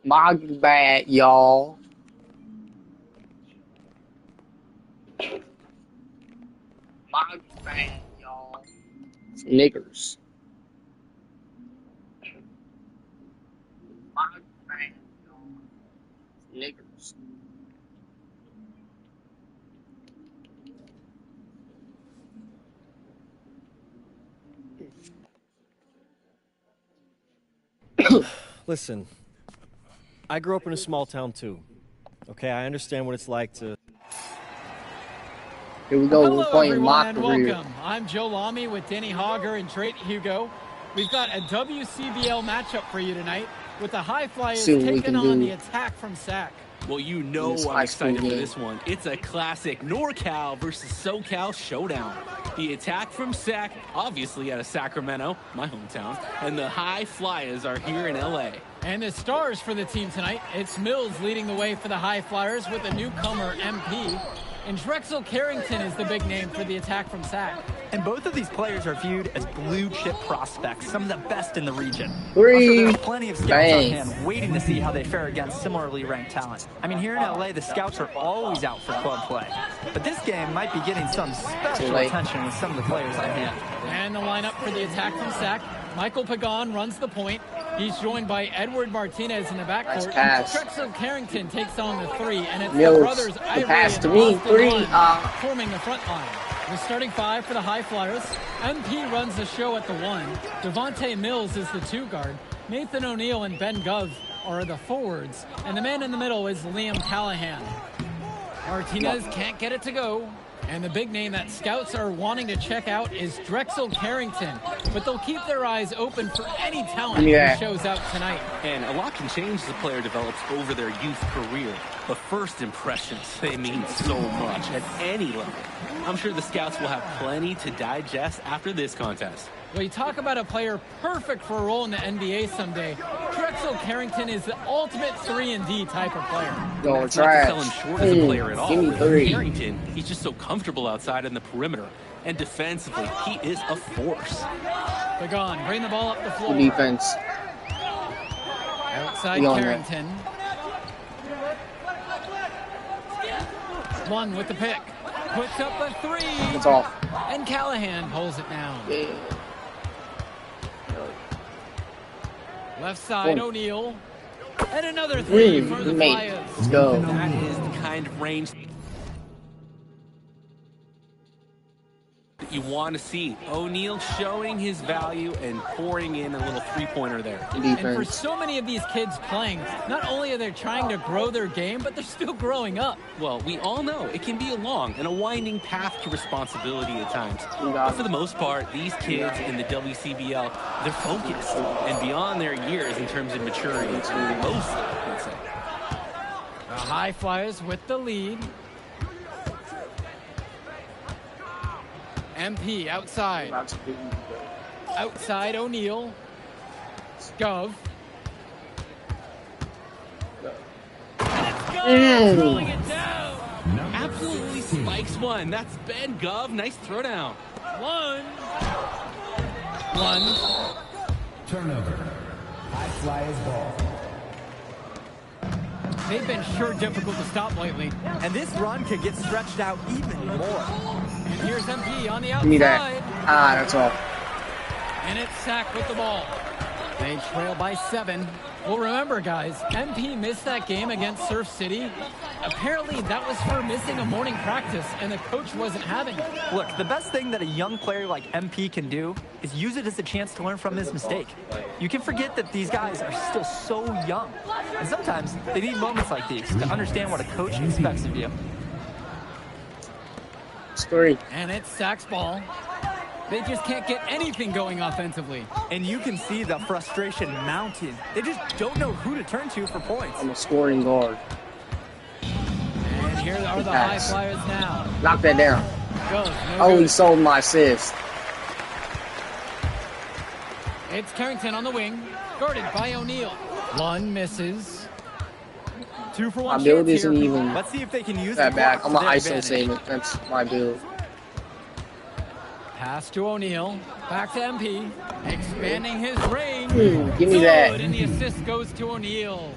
My bad, y'all. My bad, y'all. Niggers. My bad, y'all. Niggers. Listen, I grew up in a small town too. Okay, I understand what it's like to... Here we go. Hello, We're playing my everyone. career. Welcome. I'm Joe Lamy with Danny Hogger and Drake Hugo. We've got a WCBL matchup for you tonight with the High Flyers taking on the Attack from Sac. Well, you know I'm excited for this one. It's a classic NorCal versus SoCal showdown. The Attack from Sac, obviously out of Sacramento, my hometown, and the High Flyers are here in LA. And the stars for the team tonight, it's Mills leading the way for the High Flyers with a newcomer, MP. And Drexel Carrington is the big name for the Attack from Sac. And both of these players are viewed as blue-chip prospects, some of the best in the region. Three. There's plenty of scouts on hand waiting to see how they fare against similarly ranked talent. I mean, here in LA, the scouts are always out for club play. But this game might be getting some special attention with some of the players on hand. And the lineup for the Attack from Sac. Michael Pagan runs the point. He's joined by Edward Martinez in the backcourt. Drexel Carrington takes on the three, and it's Mills, the brothers Ivory and Austin forming the front line. The starting five for the High Flyers. MP runs the show at the one. Devontae Mills is the two guard. Nathan O'Neill and Ben Gov are the forwards. And the man in the middle is Liam Callahan. Martinez can't get it to go. And the big name that scouts are wanting to check out is Drexel Carrington. But they'll keep their eyes open for any talent who shows out tonight. And a lot can change as a player develops over their youth career. But first impressions, they mean so much at any level. I'm sure the scouts will have plenty to digest after this contest. Well, you talk about a player perfect for a role in the NBA someday. Drexel Carrington is the ultimate 3-and-D type of player. That's not to sell him short as a player at all. Carrington, he's just so comfortable outside in the perimeter. And defensively, he is a force. Pagan, bring the ball up the floor. Defense. Outside Carrington. One with the pick. Puts up a three. It's off. And Callahan pulls it down. Yeah. Left side, O'Neill. And another three for the Flyers. Let's go. That is the kind of range that you want to see. O'Neill showing his value and pouring in a little three-pointer there. And for so many of these kids playing, not only are they trying to grow their game, but they're still growing up. Well, we all know it can be a long and a winding path to responsibility at times. But for the most part, these kids in the WCBL, they're focused and beyond their years in terms of maturity. Most, I'd say. The High Flyers with the lead. MP outside. Outside O'Neill. Gov. Throwing it down. Absolutely spikes one. That's Ben Gov. Nice throwdown. One. Turnover. High Flyers ball. They've been sure difficult to stop lately. And this run could get stretched out even more. And here's MP on the outside. Give me that. That's all. And it's Sac with the ball. They trail by 7. Well, remember, guys, MP missed that game against Surf City. Apparently, that was for missing a morning practice, and the coach wasn't having it. Look, the best thing that a young player like MP can do is use it as a chance to learn from his mistake. You can forget that these guys are still so young. And sometimes they need moments like these to understand what a coach expects of you. Story. And it's Sac's ball. They just can't get anything going offensively. And you can see the frustration mounting. They just don't know who to turn to for points. I'm a scoring guard. And here are the High Flyers now. Knock that down. He sold my assist. It's Carrington on the wing, guarded by O'Neill. One misses. 2 for 1 My build chance isn't here. even Let's see if they can use that bad. I'm an gonna ISO save it. That's my build. Pass to O'Neill. Back to MP. Expanding his range. Give me that. And the assist goes to O'Neill.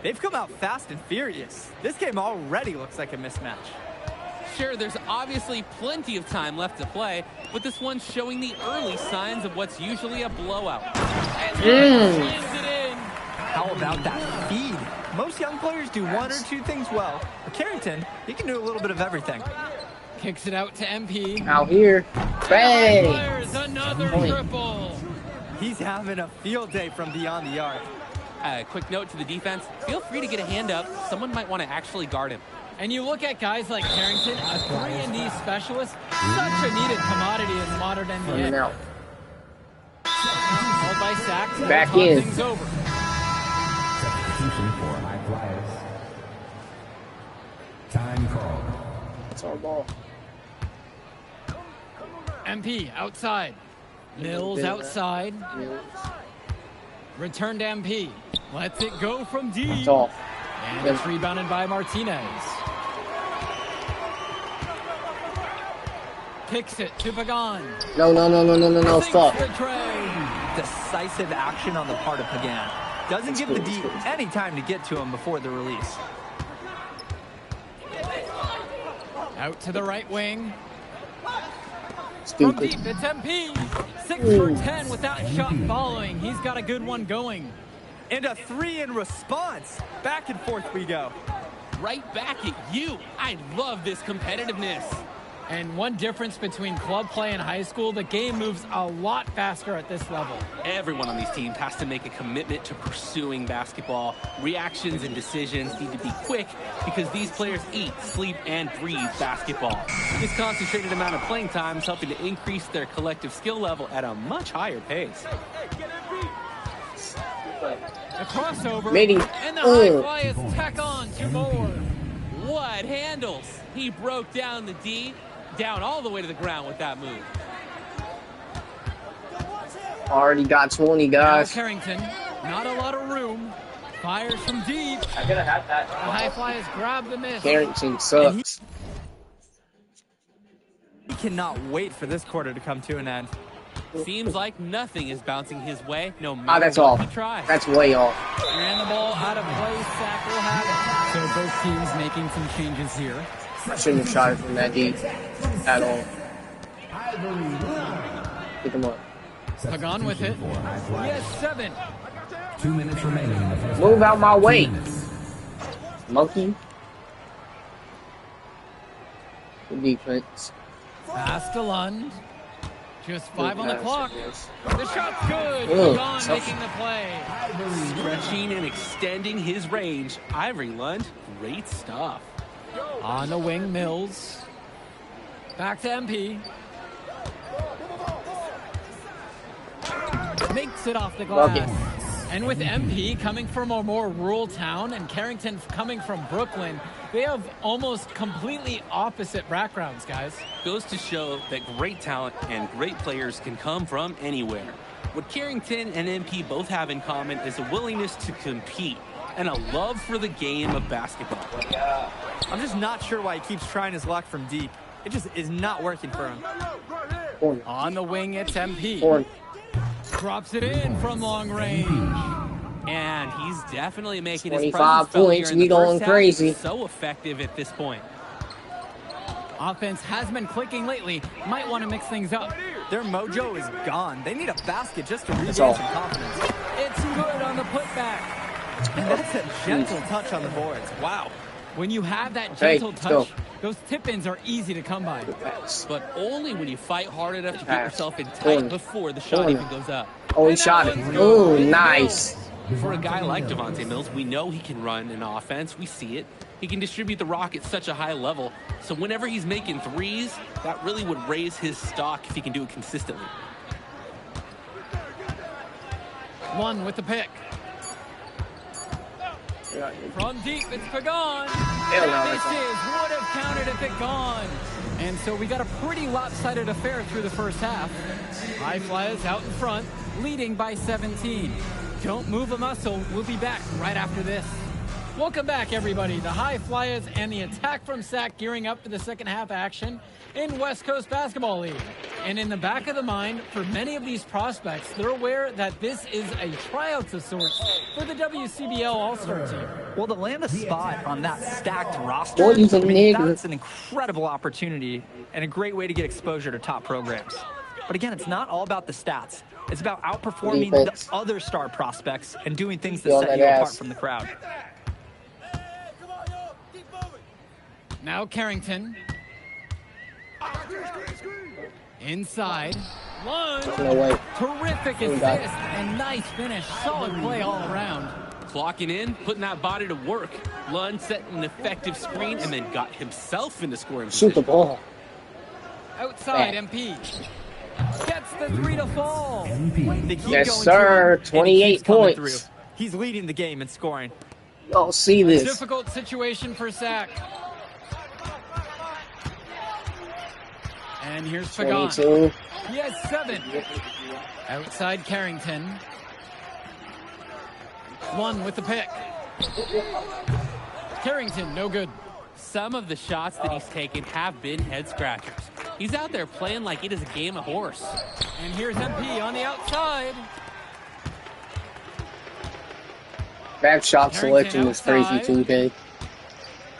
They've come out fast and furious. This game already looks like a mismatch. Sure, there's obviously plenty of time left to play, but this one's showing the early signs of what's usually a blowout. And slams it in. How about that feed? Most young players do one or two things well. But Carrington, he can do a little bit of everything. Kicks it out to MP. Out here. Bang! Fires another triple. He's having a field day from beyond the arc. Quick note to the defense, feel free to get a hand up. Someone might want to actually guard him. And you look at guys like Carrington, a 3-and-D specialist, such a needed commodity in the modern NBA. Out. Called by Sacks. Back in. Things over. Substitution for high flyers. Time called. It's our ball. MP outside. Mills outside. Return to MP. Lets it go from deep. It's off. And it's rebounded by Martinez. Kicks it to Pagan. No, stop. The tray. Decisive action on the part of Pagan. Doesn't give the D any time to get to him before the release. Out to the right wing. From Stupid. deep, it's MP. 6 for 10 with that shot following. He's got a good one going. And a 3 in response. Back and forth we go. Right back at you. I love this competitiveness. And one difference between club play and high school, the game moves a lot faster at this level. Everyone on these teams has to make a commitment to pursuing basketball. Reactions and decisions need to be quick because these players eat, sleep, and breathe basketball. This concentrated amount of playing time is helping to increase their collective skill level at a much higher pace. The crossover, Matey. and the high fly is tack on 2 more. What handles? He broke down the D, down all the way to the ground with that move. Already got 20, Now guys. Carrington, not a lot of room. Fires from deep. I'm gonna have that. The high fly has grabbed the miss. Carrington sucks. He cannot wait for this quarter to come to an end. Seems like nothing is bouncing his way, no matter That's what off. he tries. That's way off. Ran the ball out of play. Sack will have it. So both teams making some changes here. I shouldn't have shot it from that deep at all. Pick him up. Pagan with it. For high He flyers. has 7. 2 minutes remaining in the first. Move out my way, 2 minutes. monkey. Good defense. Pass to Lund. Just 5 on the Good clock. pass, The shot's good. Ugh, Pagan tough. making the play. Stretching and extending his range. Ivory Lund, great stuff. On the wing, Mills. Back to MP. Makes it off the glass. Bucket. And with MP coming from a more rural town and Carrington coming from Brooklyn, they have almost completely opposite backgrounds, guys. Goes to show that great talent and great players can come from anywhere. What Carrington and MP both have in common is a willingness to compete and a love for the game of basketball. I'm just not sure why he keeps trying his luck from deep. It just is not working for him. Corner. On the wing, it's MP. Corner. Drops it in from long range. And he's definitely making his 25 presence felt points, here in and the you going first half. crazy. So effective at this point. Offense has been clicking lately. Might want to mix things up. Their mojo is gone. They need a basket just to regain That's some all. confidence. It's good on the putback. And that's a gentle touch on the boards. Wow. When you have that Hey, gentle let's touch, go. those tip-ins are easy to come by. Pass. But only when you fight hard enough to get Pass. yourself in tight Corner. before the shot Corner. even goes up. Oh, he And that shot it. one's good. Ooh, Mills. nice. For a guy like Devontae Mills, we know he can run an offense. We see it. He can distribute the rock at such a high level. So whenever he's making threes, that really would raise his stock if he can do it consistently. One with the pick. From deep, it's Pagan. Hell no, This that's not. would have counted if it gone. And so we got a pretty lopsided affair through the first half. High Flyers out in front, leading by 17. Don't move a muscle. We'll be back right after this. Welcome back, everybody. The High Flyers and the attack from Sac gearing up for the second half action in West Coast Basketball League. And in the back of the mind, for many of these prospects, they're aware that this is a tryout of sorts for the WCBL All-Star team. Well, to land a spot on that stacked roster, that's an incredible opportunity and a great way to get exposure to top programs. But again, it's not all about the stats. It's about outperforming the other star prospects and doing things that set you apart from the crowd. Now Carrington. Inside. Lund. Terrific assist and nice finish. Solid play all around. Clocking in, putting that body to work. Lund set an effective screen and then got himself into scoring position. Shoot the ball. Outside, MP. Gets the 3 to fall. Yes, sir. 28 points. He's leading the game in scoring. Y'all see this. Difficult situation for Sac. And here's Pagan. He has 7. Outside Carrington. 1 with the pick. Carrington, no good. Some of the shots that he's taken have been head scratchers. He's out there playing like it is a game of horse. And here's MP on the outside. Bad shot selection is crazy too, okay?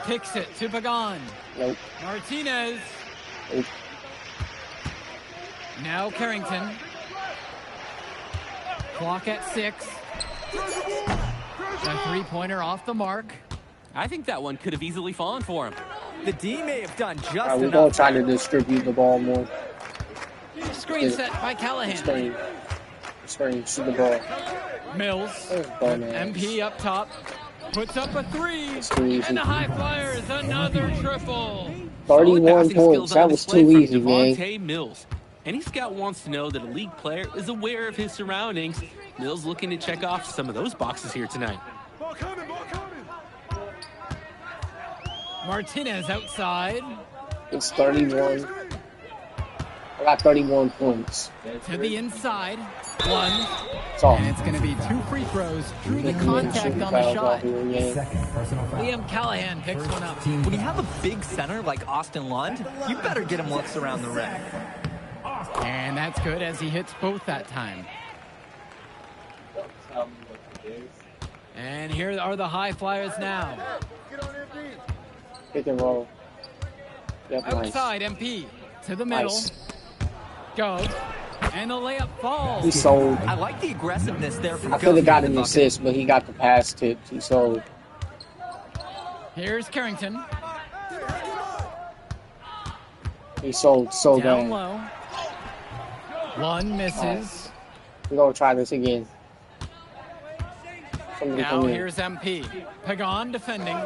Kicks it to Pagan. Nope. Martinez. Nope. Now Carrington. Clock at 6. A 3-pointer off the mark. I think that one could have easily fallen for him. The D may have done just enough. We're going to try to distribute the ball more. Screen set by Callahan. Screen, shoot the ball. Mills. MP up top. Puts up a 3. And the High Flyers, another triple. 31 points. That was too easy, man. Devontae Mills. Any scout wants to know that a league player is aware of his surroundings. Mills looking to check off some of those boxes here tonight. Martinez outside. It's 31. I got 31 points. To the inside. 1. And it's going to be 2 free throws. Drew the contact on the shot. Liam Callahan picks one up. When you have a big center like Austin Lund, you better get him looks around the rim. And that's good as he hits both that time. And here are the High Flyers now. Pick and roll. Yep, outside, nice. MP to the middle. Nice. Goes. And the layup falls. He sold. I like the aggressiveness there from I could have got an assist, but he got the pass tips. He sold. Here's Carrington. He sold so down bad. Low. 1 misses. We're going to try this again. Now here's MP. Pagan defending.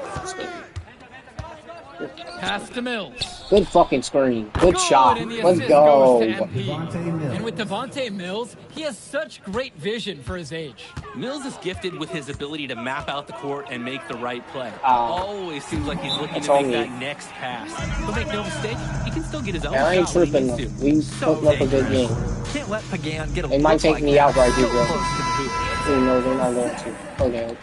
Pass to Mills. Good fucking screen. Good shot. Let's go. And with Devontae Mills, he has such great vision for his age. Mills is gifted with his ability to map out the court and make the right play. Always seems like he's looking to make that next pass. But make no mistake, he can still get his own shot. I ain't tripping. We put up a good game. Can't let Pagan get a They might take like me out right here, bro. Oh, no, they're not going to. Okay.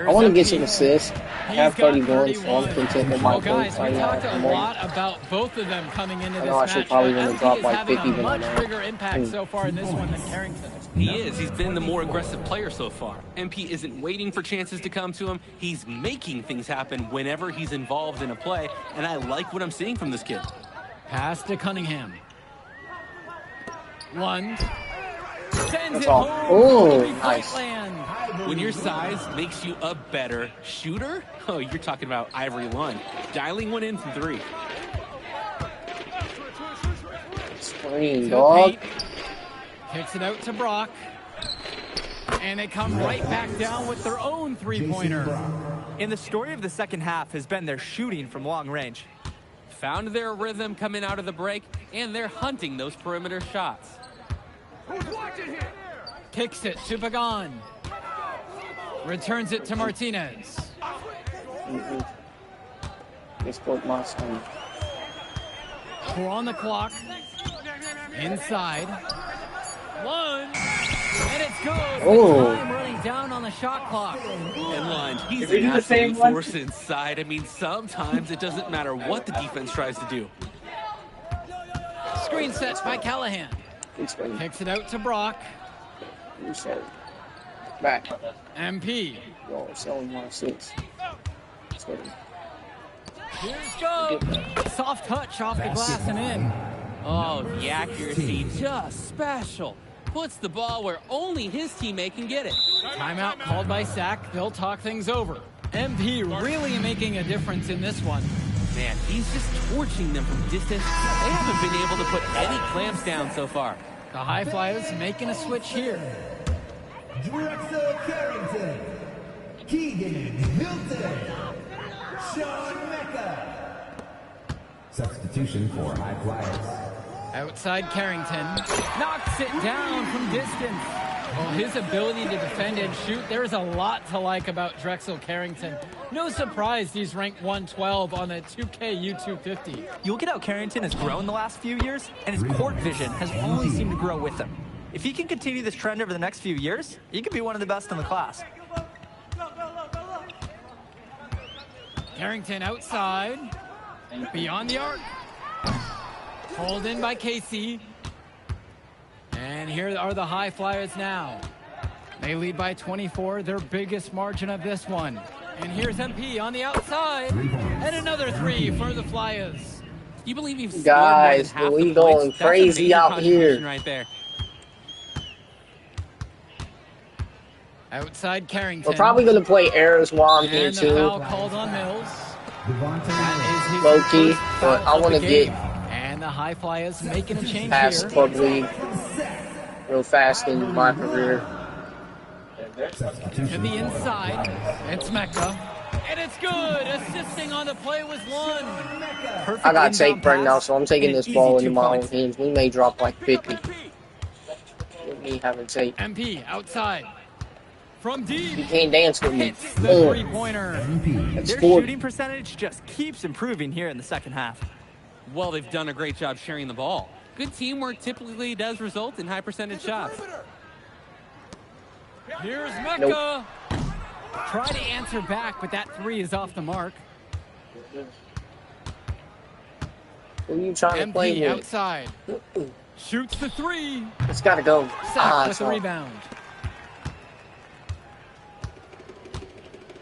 I want to get some assists. I have 31, so I'm content with my guys, points right we now. talked a lot about both of them coming into this match. I should probably want to drop like 50 having a than much bigger impact so far in this one than Carrington. He is. He's been the more aggressive player so far. MP isn't waiting for chances to come to him. He's making things happen whenever he's involved in a play, and I like what I'm seeing from this kid. Pass to Cunningham. 1. That's all. Oh, nice. When your size makes you a better shooter, oh, you're talking about Ivory Lund. Dialing one in from 3. Screen, dog. Kicks it out to Brock. And they come right back down with their own 3-pointer. And the story of the second half has been their shooting from long range. Found their rhythm coming out of the break, and they're hunting those perimeter shots. Kicks it to Pagan. Returns it to Martinez. Let's put my son. 4 on the clock. Inside. 1. And it's good. Oh. Time running down on the shot clock. And Lunge, he's Did we an do the same absolute one? force inside. I mean, sometimes it doesn't matter what the defense tries to do. Screen set by Callahan. Kicks it out to Brock. Back. MP. Yo, selling my six. Here's go. Soft touch off the glass and in. Oh, the accuracy, just special. Puts the ball where only his teammate can get it. Timeout called by Sack. They'll talk things over. MP really making a difference in this one. Man, he's just torching them from distance. They haven't been able to put any clamps down so far. The High Flyers making a switch here. Drexel Carrington, Keegan Hilton, Sean Mecca. Substitution for High Flyers. Outside Carrington. Knocks it down from distance. Well, his ability to defend and shoot, there's a lot to like about Drexel Carrington. No surprise he's ranked 112 on the 2K U250. You look at how Carrington has grown the last few years, and his court vision has only seemed to grow with him. If he can continue this trend over the next few years, he could be one of the best in the class. Carrington outside. Beyond the arc. Pulled in by Casey. And here are the High Flyers now. They lead by 24, their biggest margin of this one. And here's MP on the outside. And another three for the Flyers. You believe you've Guys, scored more than half we the going points? That's a crazy major out contribution here. right there. Outside Carrington. We're probably going to play Ayers while I'm here And the too. foul called on Mills. That is his Low key, first but foul I want to of the get game. And the High Flyers making a change past here. club league real fast in my career. To the inside, it's Mecca. And it's good. Assisting on the play was Lund. Perfect I got inbound tape right pass now, so I'm taking and an this ball easy into 2 my own points. hands. We may drop like 50. With me having tape. MP outside. From You deep. can't dance with me. Hits the Boom. three-pointer. That's Their 40. shooting percentage just keeps improving here in the second half. Well, they've done a great job sharing the ball. Good teamwork typically does result in high percentage shots. Here's Mecca. Try to answer back, but that three is off the mark. Who are you trying to play MP with? outside. Shoots the three. It's got to go. Sack with it's the off. rebound.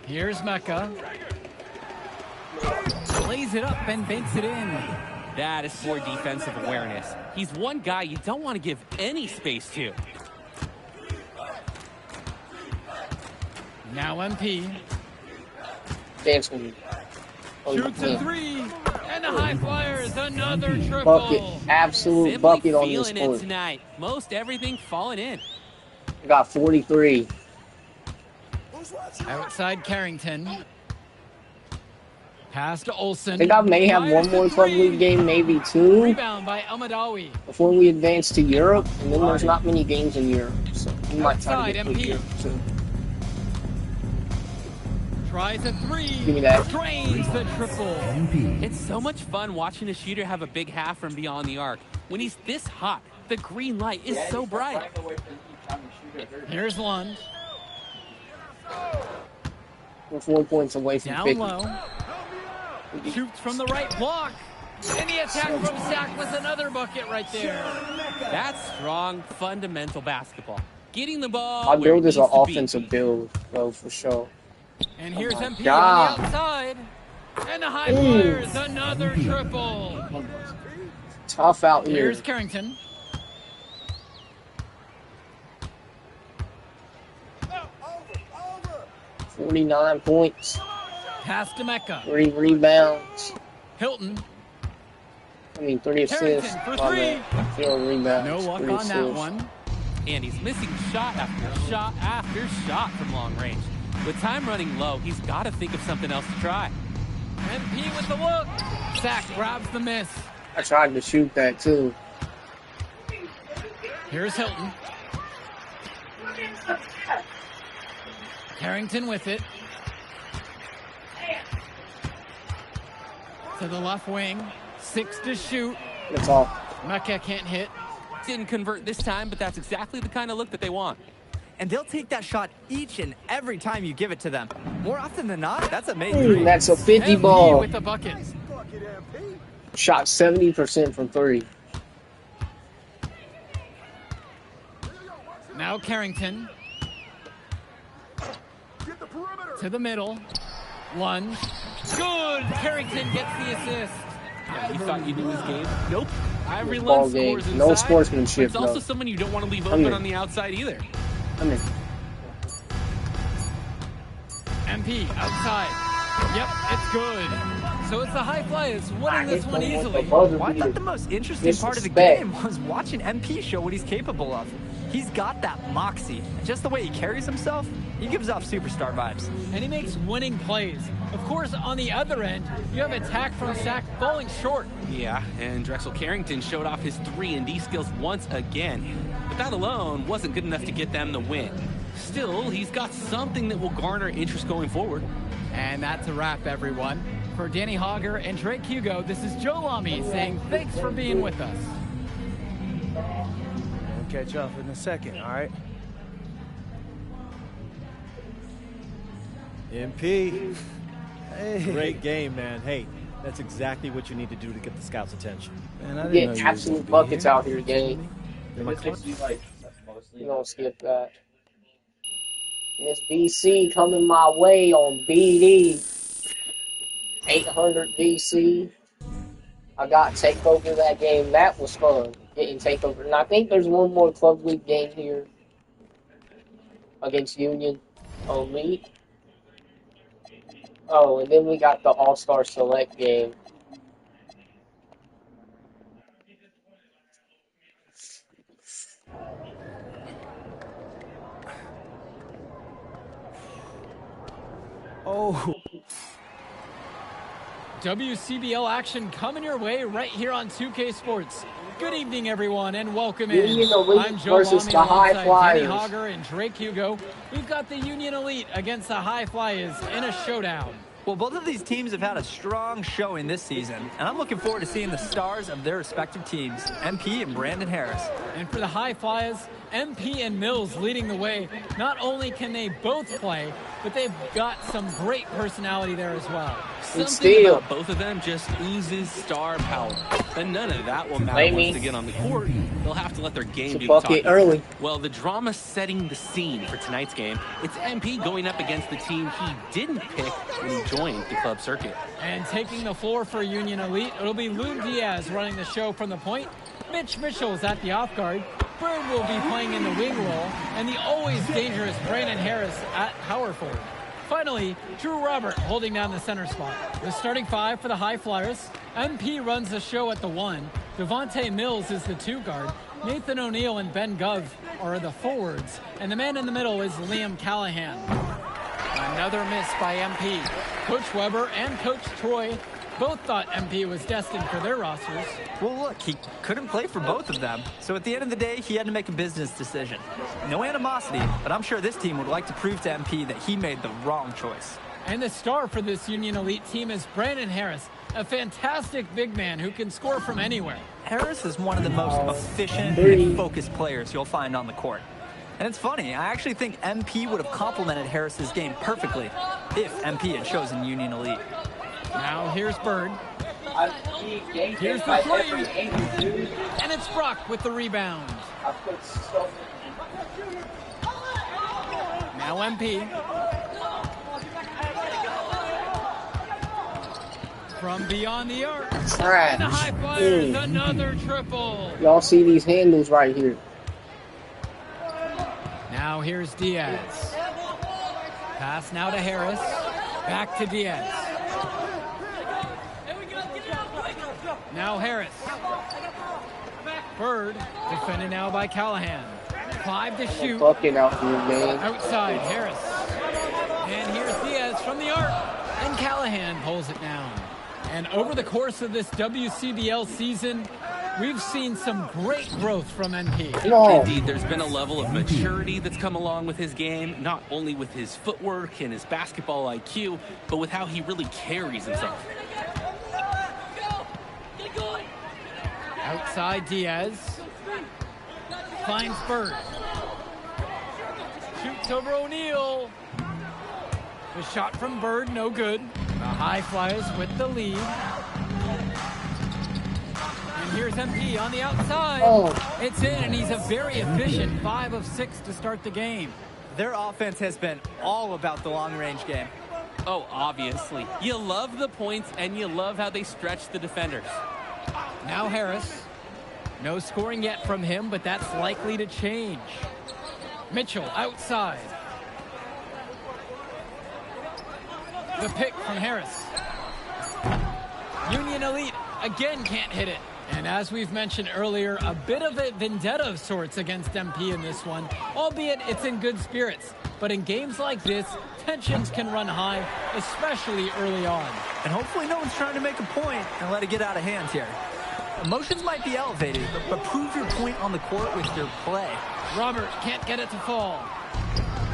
Here's Mecca. Lays it up and banks it in. That is poor defensive awareness. He's one guy you don't want to give any space to. Now MP. Dance with me. Shoots a three. And the High Flyers, another triple. Bucket. Absolute Simply bucket on this feeling it court. tonight. Most everything falling in. I got 43. Outside Carrington. Pass to Olsen. I think I may have one more club league game, maybe two, Rebound by Almadawi. before we advance to Europe. And then there's not many games in Europe, so we might try to get Outside, to MP. Europe soon. Tries a three. Give me that. Drains the triple. It's so much fun watching a shooter have a big half from beyond the arc. When he's this hot, the green light is so bright. Here's Lund. We're 4 points away from Down 50. low. Shoots from the right block. And the attack from Sack was another bucket right there. That's strong, fundamental basketball. Getting the ball My where build it is an needs to be. offensive build, bro, for sure. And here's MP God. on the outside. And the High Flyers, another triple. Tough out here. Here's Carrington. Over. 49 points, Pass to Mecca. 3 rebounds. Hilton. 3 assists. Carrington for My three. bad. 4 rebounds. No luck 3 on that assists. one. And he's missing shot after shot after shot from long range. With time running low, he's got to think of something else to try. MP with the look. Sack grabs the miss. I tried to shoot that too. Here's Hilton. Carrington with it. To the left wing. 6 to shoot. That's all. Mecca can't hit. Didn't convert this time, but that's exactly the kind of look that they want. and they'll take that shot each and every time you give it to them. More often than not, that's a made three. That's a 50 MP ball. with the bucket. Shot 70% from 3. Now Carrington. To the middle. Lunge. Good! Carrington gets the assist. You thought you knew his game? Nope. Every Ball lens game. scores No inside, sportsmanship, but it's also no. someone you don't want to leave Come open here. on the outside either. Come here. MP outside. Yep, it's good. So it's the High Flyers winning this one easily. Well, I thought the most interesting part of the Disrespect. game was watching MP show what he's capable of. He's got that moxie. Just the way he carries himself, he gives off superstar vibes. And he makes winning plays. Of course, on the other end, you have attack from Sack falling short. Yeah, and Drexel Carrington showed off his 3-and-D skills once again. But that alone wasn't good enough to get them the win. Still, he's got something that will garner interest going forward. And that's a wrap, everyone. For Danny Hogger and Drake Hugo, this is Joe Lamy saying thanks for being with us. We'll catch up in a second, all right? MP. Hey. Great game, man. Hey, that's exactly what you need to do to get the scouts' attention. Man, I didn't know Get you was absolute gonna be buckets here. out here, gang. Am I close? You don't skip that. Miss BC coming my way on BD. 800 BC. I got takeover that game. That was fun. Getting takeover. And I think there's one more Club League game here against Union Elite. Oh, and then we got the All-Star Select game. Oh, WCBL action coming your way right here on 2K Sports. Good evening, everyone, and welcome in. Union Elite I'm Joe versus Lamy the High alongside Danny Flyers. Hogger and Drake Hugo. We've got the Union Elite against the High Flyers in a showdown. Well, both of these teams have had a strong showing this season, and I'm looking forward to seeing the stars of their respective teams, MP and Brandon Harris. And for the High Flyers, MP and Mills leading the way. Not only can they both play, but they've got some great personality there as well. Something steal. about both of them just oozes star power. And none of that will matter Blame once me. they get on the court. They'll have to let their game It's do a the bucket talking. early. Well, the drama setting the scene for tonight's game. It's MP going up against the team he didn't pick when he joined the club circuit. And taking the floor for Union Elite, it'll be Lou Diaz running the show from the point. Mitch Mitchell's at the off guard. Bird will be playing in the wing role. And the always dangerous Brandon Harris at power forward. Finally, Drew Robert holding down the center spot. The starting 5 for the High Flyers. MP runs the show at the 1. Devontae Mills is the 2 guard. Nathan O'Neill and Ben Gov are the forwards. And the man in the middle is Liam Callahan. Another miss by MP. Coach Weber and Coach Troy both thought MP was destined for their rosters. Well, look, he couldn't play for both of them, so at the end of the day, he had to make a business decision. No animosity, but I'm sure this team would like to prove to MP that he made the wrong choice. And the star for this Union Elite team is Brandon Harris, a fantastic big man who can score from anywhere. Harris is one of the most efficient and focused players you'll find on the court. And it's funny, I actually think MP would have complemented Harris's game perfectly if MP had chosen Union Elite. Now here's Bird. Here's the three. And it's Brock with the rebound. Now MP. From beyond the arc. And the High Flyers, another triple. Y'all see these handles right here. Now here's Diaz. Pass now to Harris. Back to Diaz. Now Harris. Bird, defended now by Callahan. 5 to shoot. Fucking out here, man. Outside, Harris. And here's Diaz from the arc. And Callahan pulls it down. And over the course of this WCBL season, we've seen some great growth from MP. No. Indeed, there's been a level of maturity that's come along with his game, not only with his footwork and his basketball IQ, but with how he really carries himself. Outside Diaz. Finds Bird. Back over O'Neal. The shot from Bird, no good. The High Flyers with the lead. And here's MP on the outside. Oh. It's in, and he's a very efficient 5 of 6 to start the game. Their offense has been all about the long-range game. Oh, obviously. You love the points, and you love how they stretch the defenders. Now Harris. No scoring yet from him, but that's likely to change. Mitchell outside. The pick from Harris. Union Elite again can't hit it. And as we've mentioned earlier, a bit of a vendetta of sorts against MP in this one, albeit it's in good spirits. But in games like this, tensions can run high, especially early on. And hopefully no one's trying to make a point and let it get out of hand here. Emotions might be elevated, but prove your point on the court with your play. Robert can't get it to fall.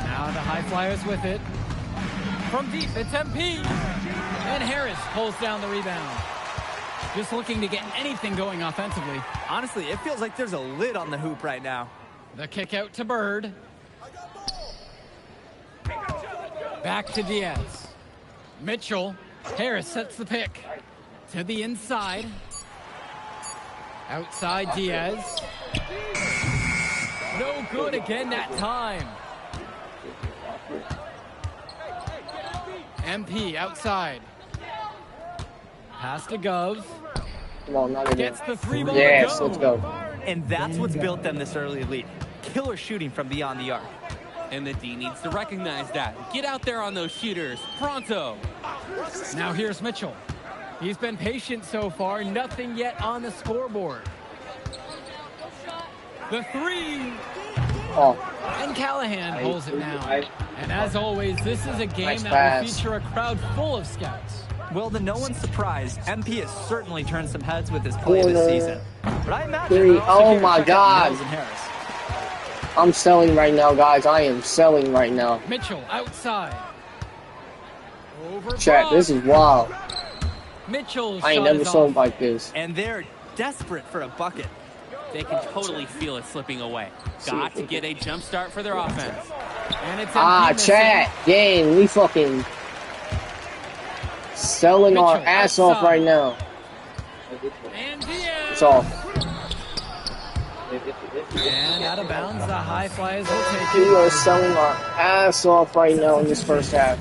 Now the High Flyers with it. From deep, it's MP. And Harris pulls down the rebound. Just looking to get anything going offensively. Honestly, it feels like there's a lid on the hoop right now. The kick out to Bird. Back to Diaz. Mitchell. Harris sets the pick. To the inside. Outside Diaz. No good again that time. MP outside. Pass to Gov. Come on, not again. Gets the 3 ball Yes, to go. let's go. And that's what's built them this early lead. Killer shooting from beyond the arc. And the D needs to recognize that. Get out there on those shooters. Pronto. Now here's Mitchell. He's been patient so far. Nothing yet on the scoreboard. The 3. Oh, And Callahan pulls it down. And as always, this is a game Nice that will pass. feature a crowd full of scouts. Well, to no one's surprise, MP has certainly turned some heads with his play this Corner. season. But I imagine 3. we're also Oh here to my check out God. Mills and Harris. I'm selling right now, guys. I am selling right now. Mitchell outside. Over Chat, Brock. this is wild. Mitchell's I ain't shot never is sold off. like this. And they're desperate for a bucket. They can totally feel it slipping away. Got to get a jump start for their offense. And it's Ah, empty, chat. Gang, we fucking selling our Mitchell ass off outside. right now. missing. And Diaz. It's off. And out of bounds, the High Flyers will take We it. are selling our ass off right now in this first half.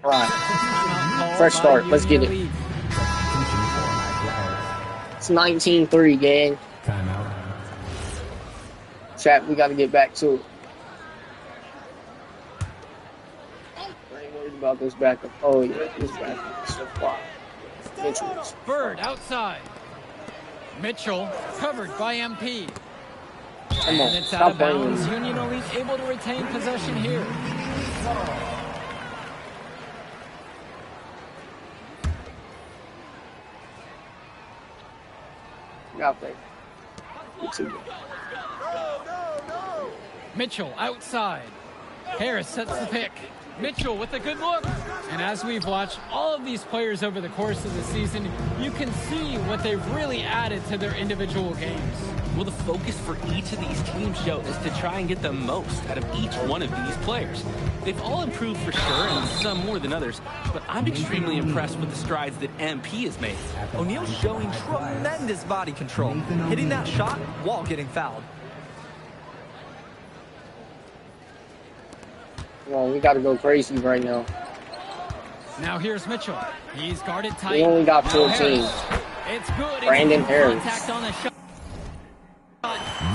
All right. Called Fresh by start. Let's get it. Union Elite. It's 19-3, gang. Timeout. Chat, we got to get back to it. I ain't worried about this backup. Oh, yeah, this backup is so far. Mitchell. Bird outside. Mitchell covered by MP. Come on, And it's out stop of playing bounds. with me. Union Elite able to retain possession here. Got that. It's a- Mitchell outside. Harris sets the pick. Mitchell with a good look. And as we've watched all of these players over the course of the season, you can see what they've really added to their individual games. Well, the focus for each of these teams, Joe, is to try and get the most out of each one of these players. They've all improved for sure, and some more than others, but I'm extremely impressed with the strides that MP has made. O'Neal's showing tremendous body control, hitting that shot while getting fouled. Come on, we got to go crazy right now. Now here's Mitchell. He's guarded tight. We only got Now 14. Harris. It's good. Brandon It's Harris. contact on the shot.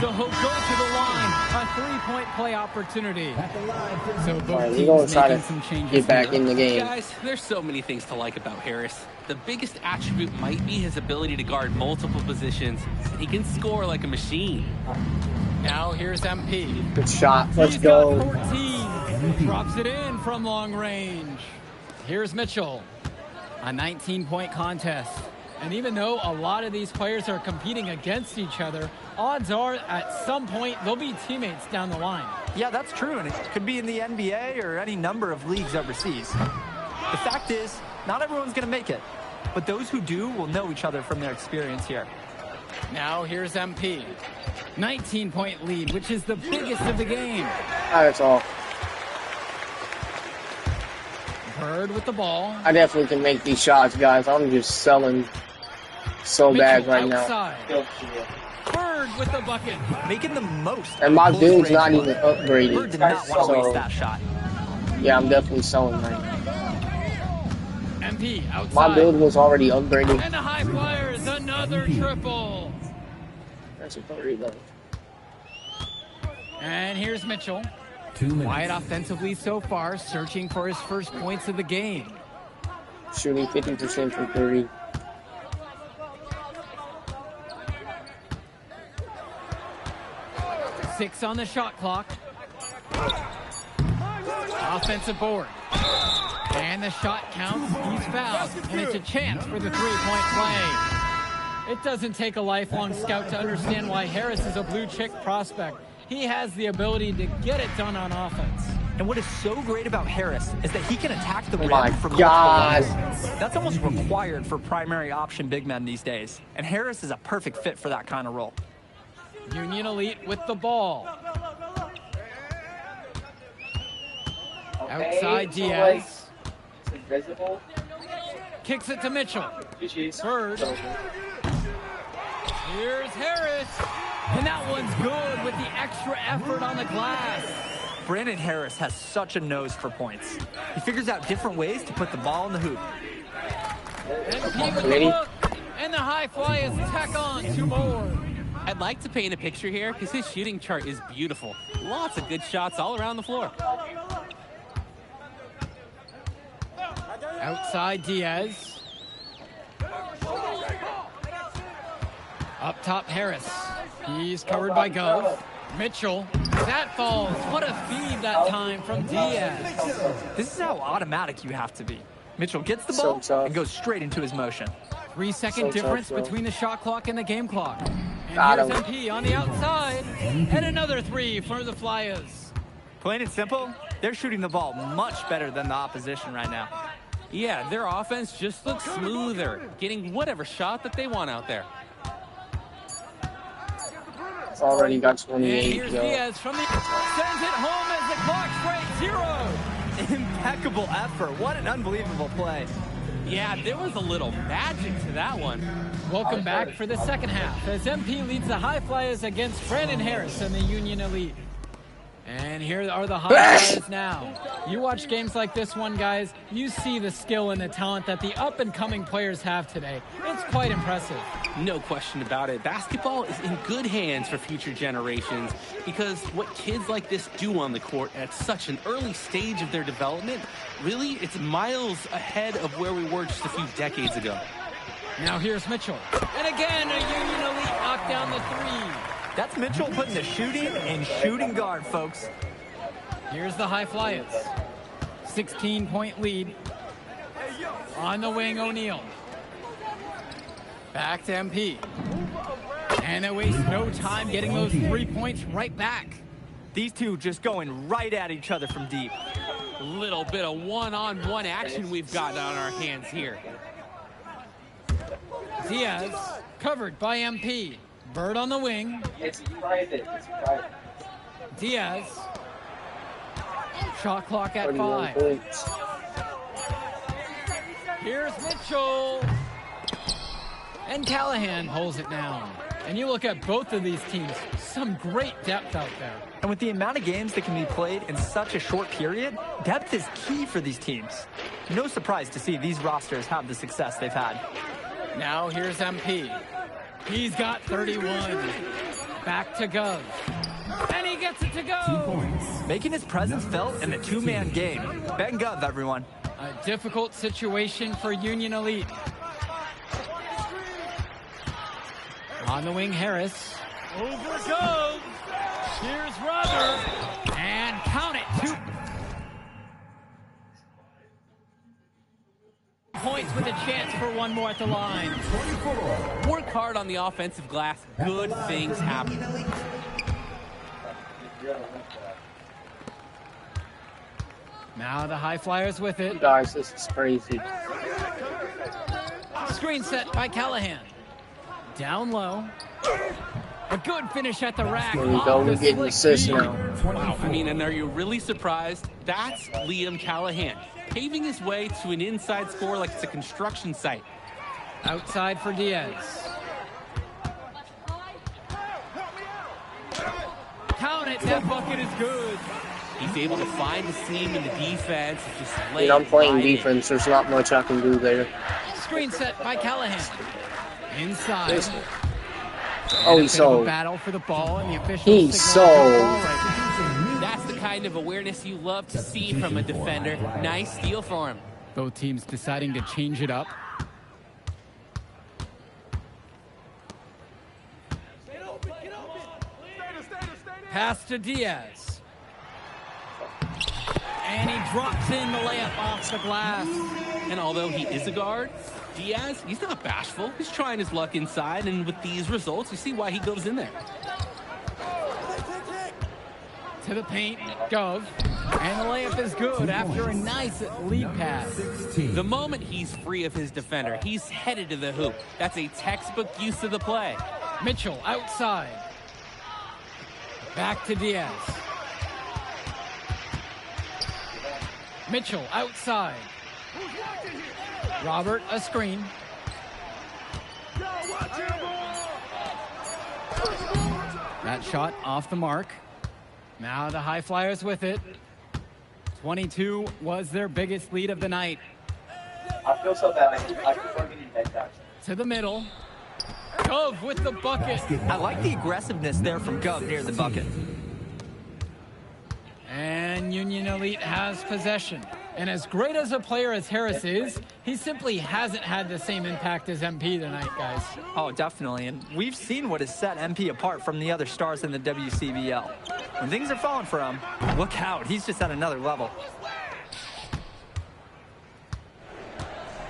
So he'll go to the line. A three-point play opportunity. So both All right, we're teams going to try making some to changes get back here. in the game. Guys, there's so many things to like about Harris. The biggest attribute might be his ability to guard multiple positions. He can score like a machine. Now here's MP. Good shot. Let's He's go. got 14. Drops it in from long range. Here's Mitchell. A 19-point contest. And even though a lot of these players are competing against each other, odds are at some point they'll be teammates down the line. Yeah, that's true, and it could be in the NBA or any number of leagues overseas. The fact is, not everyone's going to make it, but those who do will know each other from their experience here. Now here's MP. 19-point lead, which is the biggest of the game. That's all. Bird with the ball. I definitely can make these shots, guys. I'm just selling so bad right outside. now. Bird with the bucket. Making the most. And my build's not even Bird upgraded. did not want to waste that shot. Yeah, I'm definitely selling right now. MP outside. My build was already upgraded. And the High Flyers, another triple. That's a 3 though. And here's Mitchell. 2 minutes. Quiet offensively so far, searching for his first points of the game. Shooting 50% from 3. Six on the shot clock. Offensive board. And the shot counts. He's fouled. And it's a chance for the three-point play. It doesn't take a lifelong scout to understand why Harris is a blue-chip prospect. He has the ability to get it done on offense. And what is so great about Harris is that he can attack the rim from multiple God. levels. That's almost required for primary option big men these days. And Harris is a perfect fit for that kind of role. Union Elite with the ball. Outside Diaz. Kicks it to Mitchell. Bird. Here's Harris. And that one's good with the extra effort on the glass. Brandon Harris has such a nose for points. He figures out different ways to put the ball in the hoop. And with the look. And the High Flyers tack on 2 more. I'd like to paint a picture here because his shooting chart is beautiful. Lots of good shots all around the floor. Outside Diaz. Up top Harris. He's covered by Gov. Mitchell. That falls. What a feed that time from Diaz. This is how automatic you have to be. Mitchell gets the ball and goes straight into his motion. 3-second difference between the shot clock and the game clock. And Got here's him. MP on the outside. And another 3 for the Flyers. Plain and simple, they're shooting the ball much better than the opposition right now. Yeah, their offense just looks smoother, getting whatever shot that they want out there. It's already got And 28, here's yo. Diaz from the sends it home as the clock strikes 0. Impeccable effort. What an unbelievable play. Yeah, there was a little magic to that one. Welcome back for the second half as MP leads the High Flyers against Brandon Harris and the Union Elite. And here are the High Flyers now. You watch games like this one, guys, you see the skill and the talent that the up-and-coming players have today. It's quite impressive. No question about it. Basketball is in good hands for future generations because what kids like this do on the court at such an early stage of their development, really, it's miles ahead of where we were just a few decades ago. Now here's Mitchell. And again, a Union Elite knocked down the 3. That's Mitchell putting the shooting in shooting guard, folks. Here's the High Flyers. 16-point lead. On the wing, O'Neal. Back to MP. And they waste no time getting those 3 points right back. These two just going right at each other from deep. A little bit of one-on-one action we've got on our hands here. Diaz covered by MP. Bird on the wing. It's private. It's private. Diaz. Shot clock at 31 5. points. Here's Mitchell. And Callahan holds it down. And you look at both of these teams, some great depth out there. And with the amount of games that can be played in such a short period, depth is key for these teams. No surprise to see these rosters have the success they've had. Now here's MP. He's got 31. Back to Gov. And he gets it to 2 go. points. Making his presence felt in the two-man game. Ben Gov, everyone. A difficult situation for Union Elite. On the wing, Harris. Over Gov. Here's Robert. And count it. 2 points with a chance for one more at the line. Work hard on the offensive glass. Good things happen. Now the High Flyers with it. Guys, this is crazy. Screen set by Callahan. Down low. A good finish at the rack. There we go. We're getting assists now. Wow, I mean, and are you really surprised? That's Liam Callahan. paving his way to an inside score like it's a construction site. Outside for Diaz. Count it, that bucket is good. He's able to find a seam in the defense and just lay I'm playing right in. defense. There's not much I can do there. Screen set by Callahan. Inside. Oh, he's A so. battle for the ball, and the officials He's signal so. for ball right. That's the kind of awareness you love to see from a defender. Nice steal for him. Both teams deciding to change it up. Pass to Diaz. And he drops in the layup off the glass. And although he is a guard, Diaz, he's not bashful. He's trying his luck inside, and with these results, you see why he goes in there. To the paint, Gov. And the layup is good after a nice lead pass. The moment he's free of his defender, he's headed to the hoop. That's a textbook use of the play. Mitchell outside. Back to Diaz. Mitchell outside. Robert, a screen. That shot off the mark. Now the High Flyers with it. 22 was their biggest lead of the night. I feel so bad. I keep forgetting that guy. To the middle. Gov with the bucket. I like the aggressiveness there from Gov near the bucket. And Union Elite has possession. And as great as a player as Harris is, he simply hasn't had the same impact as MP tonight, guys. Oh, definitely. And we've seen what has set MP apart from the other stars in the WCBL. When things are falling for him, look out. He's just at another level.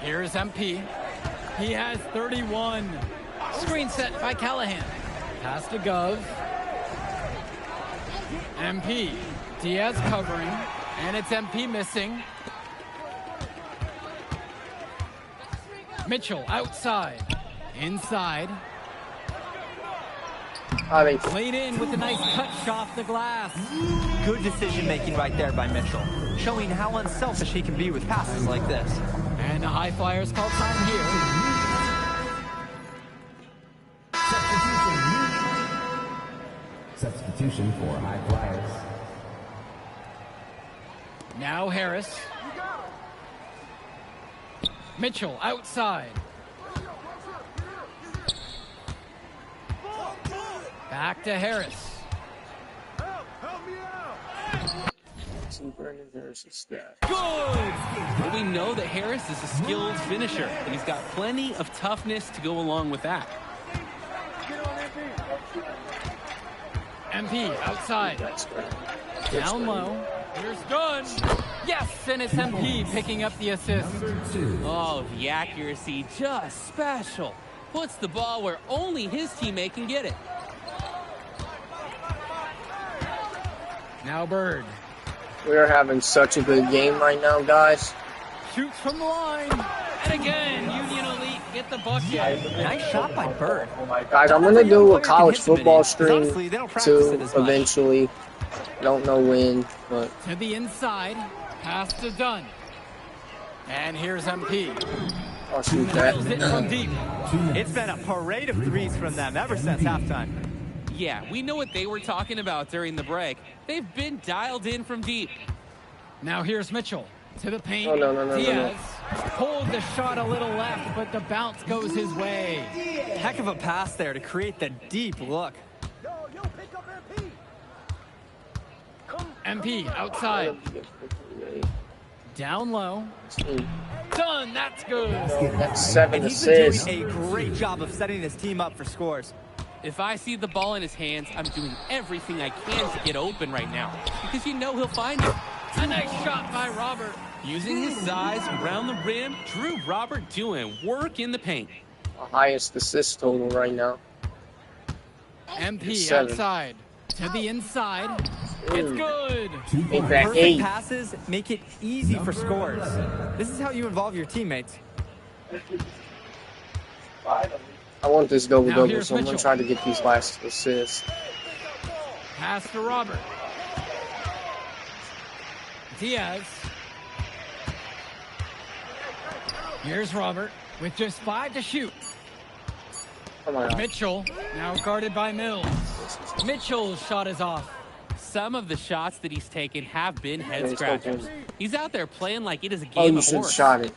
Here's MP. He has 31. Screen set by Callahan. Pass to Gov. MP. Diaz covering. And it's MP missing. Mitchell outside. Inside. Played in with a nice touch off the glass. Good decision making right there by Mitchell, showing how unselfish he can be with passes like this. And the High Flyers call time here. Substitution for High Flyers. Now Harris. Mitchell outside. Back to Harris. Good! Well, we know that Harris is a skilled finisher, and he's got plenty of toughness to go along with that. MP outside. Down low. Here's Dunn. Yes, and it's MP picking up the assist. Oh, the accuracy, just special. Puts the ball where only his teammate can get it. Now Bird. We're having such a good game right now, guys. Shoots from the line. And again, Union Elite get the bucket. Nice shot by Bird. Guys, I'm going to do a college football stream too, eventually. Don't know when, but... To the inside. Pass to Dunn. And here's MP. I'll shoot that. It from deep. It's been a parade of threes from them ever since halftime. Yeah, we know what they were talking about during the break. They've been dialed in from deep. Now here's Mitchell. To the paint. Oh, no. Diaz pulled the shot a little left, but the bounce goes his way. Heck of a pass there to create the deep look. MP outside. Down low. Done. That's good. That's 7 And he's assists. been doing a great job of setting his team up for scores. If I see the ball in his hands, I'm doing everything I can to get open right now, because you know he'll find it. A nice shot by Robert. Using his size around the rim, Drew Robert doing work in the paint. Highest assist total right now. MP 7. outside. To the inside. It's good. Make that Perfect 8. passes make it easy for scores. This is how you involve your teammates. I want this double-double, here's so I'm going to Mitchell. try to get these last assists. Pass to Robert. Diaz. Here's Robert with just 5 to shoot. Come on. Mitchell now guarded by Mills. Mitchell's shot is off. Some of the shots that he's taken have been head scratchers. He's out there playing like it is a Oh, game you of should have horse. shot it.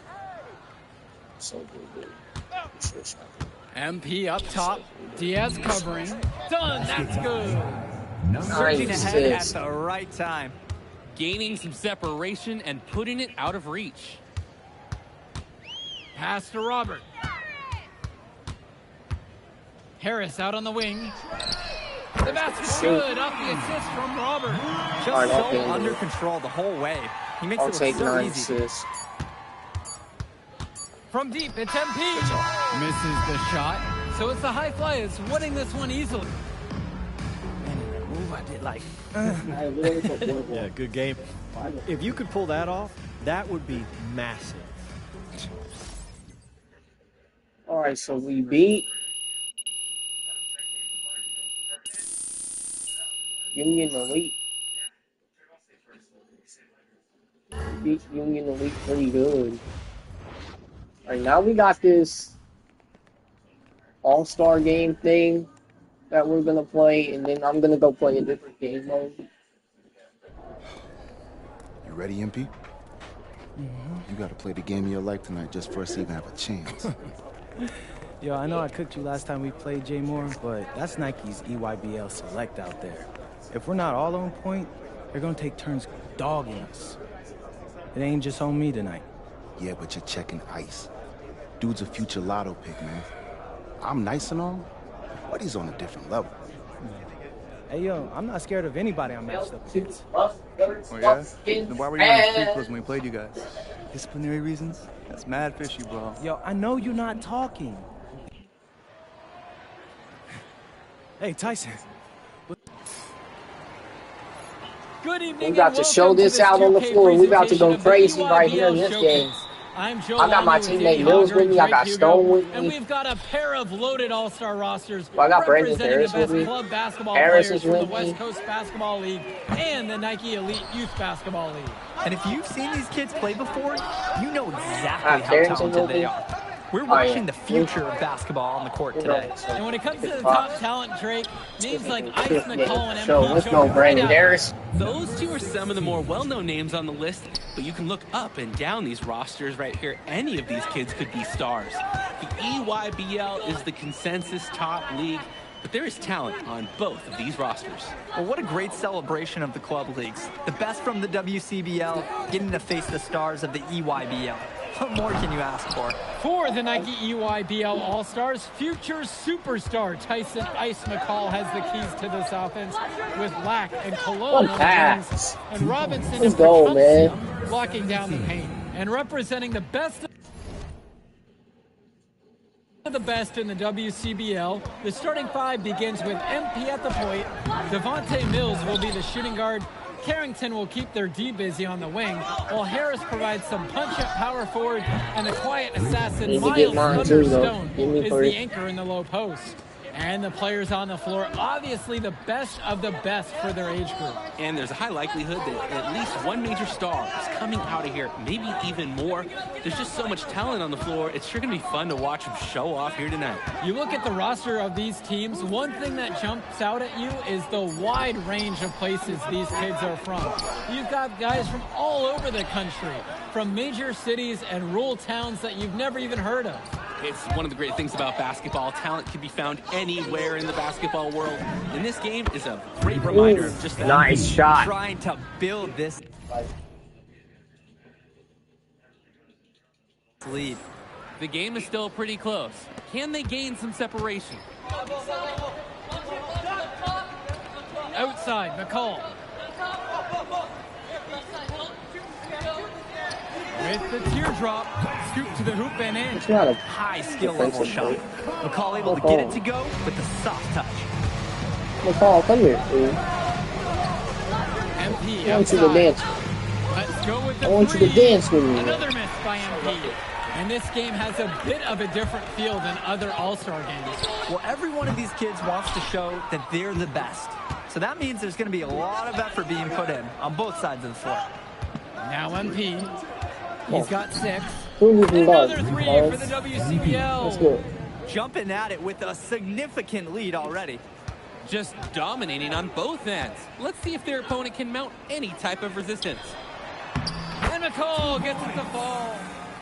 So good, dude. You should have shot it. MP up top. Diaz covering. Done. That's good. Surging Nice ahead at assist. the right time. Gaining some separation and putting it out of reach. Pass to Robert. Harris out on the wing. The basket's good off the assist from Robert. Just Alright, so okay. under control the whole way. He makes I'll it take look so 9 easy. assists. From deep, it's MP. Misses the shot. So it's the High Flyers winning this one easily. Move I did like. Yeah, good game. If you could pull that off, that would be massive. All right, so we beat Union Elite. We beat Union Elite pretty good. All right, now we got this All-Star game thing that we're gonna play, and then I'm gonna go play a different game mode. You ready, MP? You gotta play the game of your life tonight just for us to even have a chance. Yo, I know I cooked you last time we played J Moore, but that's Nike's EYBL Select out there. If we're not all on point, they're gonna take turns dogging us. It ain't just on me tonight. Yeah, but you're checking ice. Dude's a future lotto pick, man. I'm nice and all, but he's on a different level. Hey, yo, I'm not scared of anybody I'm matched up against. Oh, yeah? Then why were you wearing street clothes when we played you guys? Disciplinary reasons? That's mad fishy, bro. Yo, I know you're not talking. Hey, Tyson. Good evening. We got to show this out on the floor. We about to go crazy right here in this game. I'm Joe I got my Lonnie with teammate Danny Mills Hogger with and me. I Drake got Hugo, Stone with and me. we've got a pair of loaded all-star rosters Well, I got Brandon representing Harris the best with me. club basketball Harris players is from the with West me. Coast Basketball League and the Nike Elite Youth Basketball League. And if you've seen these kids play before, you know exactly how Carrington will talented be. they are. We're Oh, watching yeah. the future of basketball on the court today. And when it comes to the top talent, Drake, names like Ice McCall and So MP let's jump go, right Brandon out. Harris. Those two are some of the more well-known names on the list, but you can look up and down these rosters right here. Any of these kids could be stars. The EYBL is the consensus top league, but there is talent on both of these rosters. Well, what a great celebration of the club leagues. The best from the WCBL getting to face the stars of the EYBL. What more can you ask for? For the Nike EYBL All-Stars, future superstar Tyson Ice McCall has the keys to this offense with Lack and Cologne on the pass. wings, and Robinson Let's and go, man. Tecumseh blocking down the paint. And representing the best of the best in the WCBL, the starting 5 begins with MP at the point. Devontae Mills will be the shooting guard. Carrington will keep their D busy on the wing, while Harris provides some punch-up power forward, and the quiet assassin Need to get Miles mine too, though. Thunderstone Give me is first. the anchor in the low post. And the players on the floor, obviously the best of the best for their age group. And there's a high likelihood that at least one major star is coming out of here, maybe even more. There's just so much talent on the floor. It's sure going to be fun to watch them show off here tonight. You look at the roster of these teams, one thing that jumps out at you is the wide range of places these kids are from. You've got guys from all over the country, from major cities and rural towns that you've never even heard of. It's one of the great things about basketball. Talent can be found anywhere in the basketball world. And this game is a great reminder of just that. Nice shot. Trying to build this lead. The game is still pretty close. Can they gain some separation? Outside, McCall. With the teardrop, scoop to the hoop and in. It's not a High skill level shot. McCall able to get it to go with the soft touch. McCall, come here, dude. MP I want you to outside. dance. Let's go with the I want you to three. dance with me. Another miss by MP. And this game has a bit of a different feel than other All-Star games. Well, every one of these kids wants to show that they're the best. So that means there's going to be a lot of effort being put in on both sides of the floor. Now MP. He's got 6. prove you can guard. Another three for the WCBL. Let's go. Jumping at it with a significant lead already. Just dominating on both ends. Let's see if their opponent can mount any type of resistance. And McCall gets it to fall.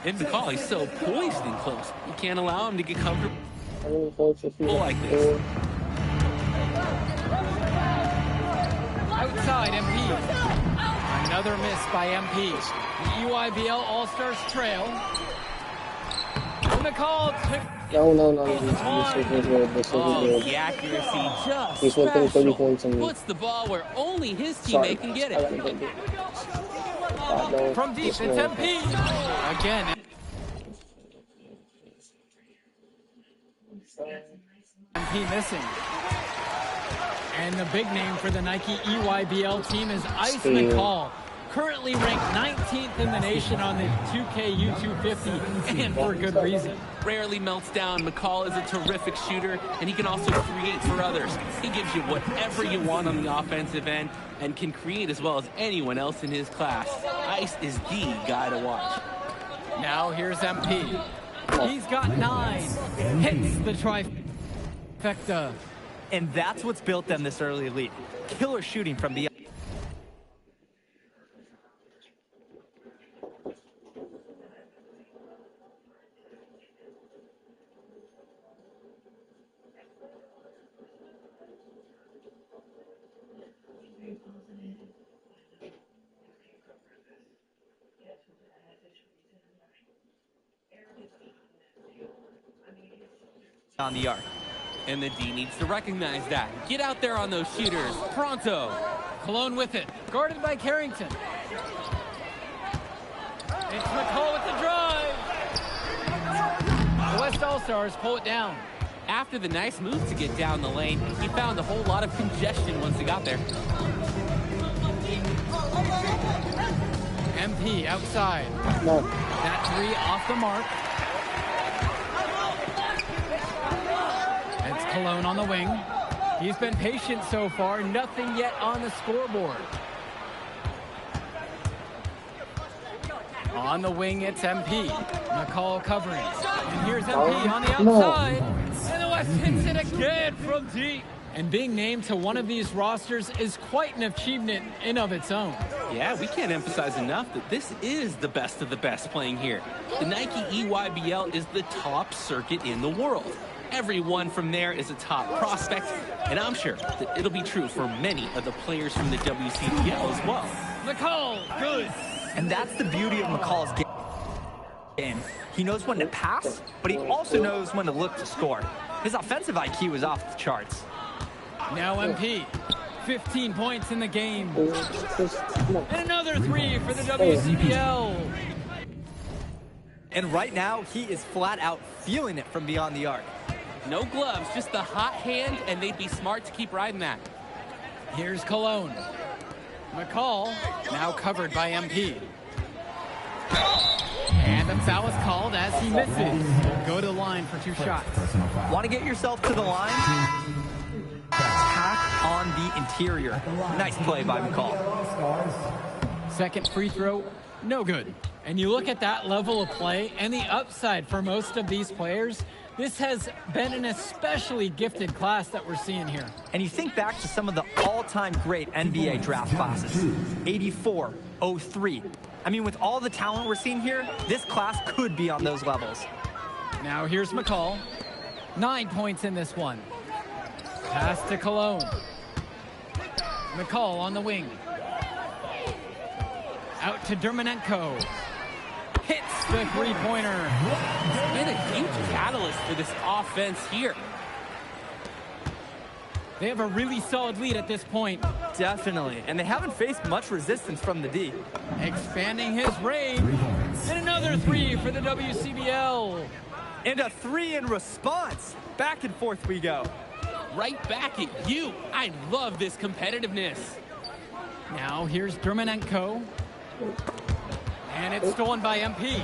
And McCall, he's so poised and close. You can't allow him to get comfortable like this. Outside MP. Another miss by MP. The EYBL All-Stars trail. And McCall took... No. The accuracy just He's within 30 points on me. puts the ball where only his teammate can get it. From deep, it's MP. Again. MP missing. And the big name for the Nike EYBL team is Ice McCall. Currently ranked 19th in the nation on the 2K U250, and for good reason. Rarely melts down. McCall is a terrific shooter, and he can also create for others. He gives you whatever you want on the offensive end and can create as well as anyone else in his class. Ice is the guy to watch. Now here's MP. He's got 9. Hits the trifecta. And that's what's built them this early lead. Killer shooting from the... on the arc. And the D needs to recognize that. Get out there on those shooters. Pronto. Cologne with it. Guarded by Carrington. It's McCall with the drive. The West All-Stars pull it down. After the nice move to get down the lane, he found a whole lot of congestion once he got there. MP outside. No. That 3 off the mark. It's Cologne on the wing. He's been patient so far. Nothing yet on the scoreboard. On the wing, it's MP. McCall covering. And here's MP on the outside. And the West hits it again from deep. And being named to one of these rosters is quite an achievement in of its own. Yeah, we can't emphasize enough that this is the best of the best playing here. The Nike EYBL is the top circuit in the world. Everyone from there is a top prospect, and I'm sure that it'll be true for many of the players from the WCBL as well. McCall, good. And that's the beauty of McCall's game. He knows when to pass, but he also knows when to look to score. His offensive IQ is off the charts. Now MP, 15 points in the game. And another 3 for the WCBL. And right now, he is flat out feeling it from beyond the arc. No gloves, just the hot hand, and they'd be smart to keep riding that. Here's Cologne. McCall, now covered by MP. And the foul is called as he misses. He'll go to the line for 2 shots. Want to get yourself to the line? Attack on the interior. Nice play by McCall. Second free throw, no good. And you look at that level of play and the upside for most of these players, this has been an especially gifted class that we're seeing here. And you think back to some of the all-time great NBA draft classes. 84, 03. I mean, with all the talent we're seeing here, this class could be on those levels. Now here's McCall. 9 points in this one. Pass to Cologne. McCall on the wing. Out to Dermanenko. Hits the three-pointer. And a huge catalyst for this offense here. They have a really solid lead at this point. Definitely. And they haven't faced much resistance from the D. Expanding his range. And another 3 for the WCBL. And a 3 in response. Back and forth we go. Right back at you. I love this competitiveness. Now here's Dermanenko. And it's stolen by MP.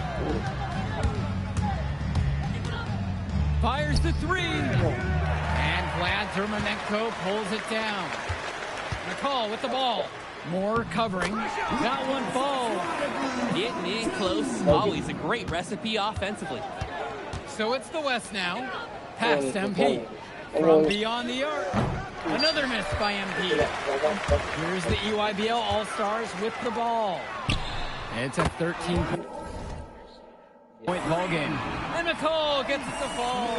Fires the 3. And Vlad Dermanenko pulls it down. McCall with the ball. Moore covering. That one falls. Getting in close, always a great recipe offensively. So it's the West now. Past MP. From beyond the arc. Another miss by MP. Here's the EYBL All-Stars with the ball. It's a 13-point ball game. And McCall gets the ball.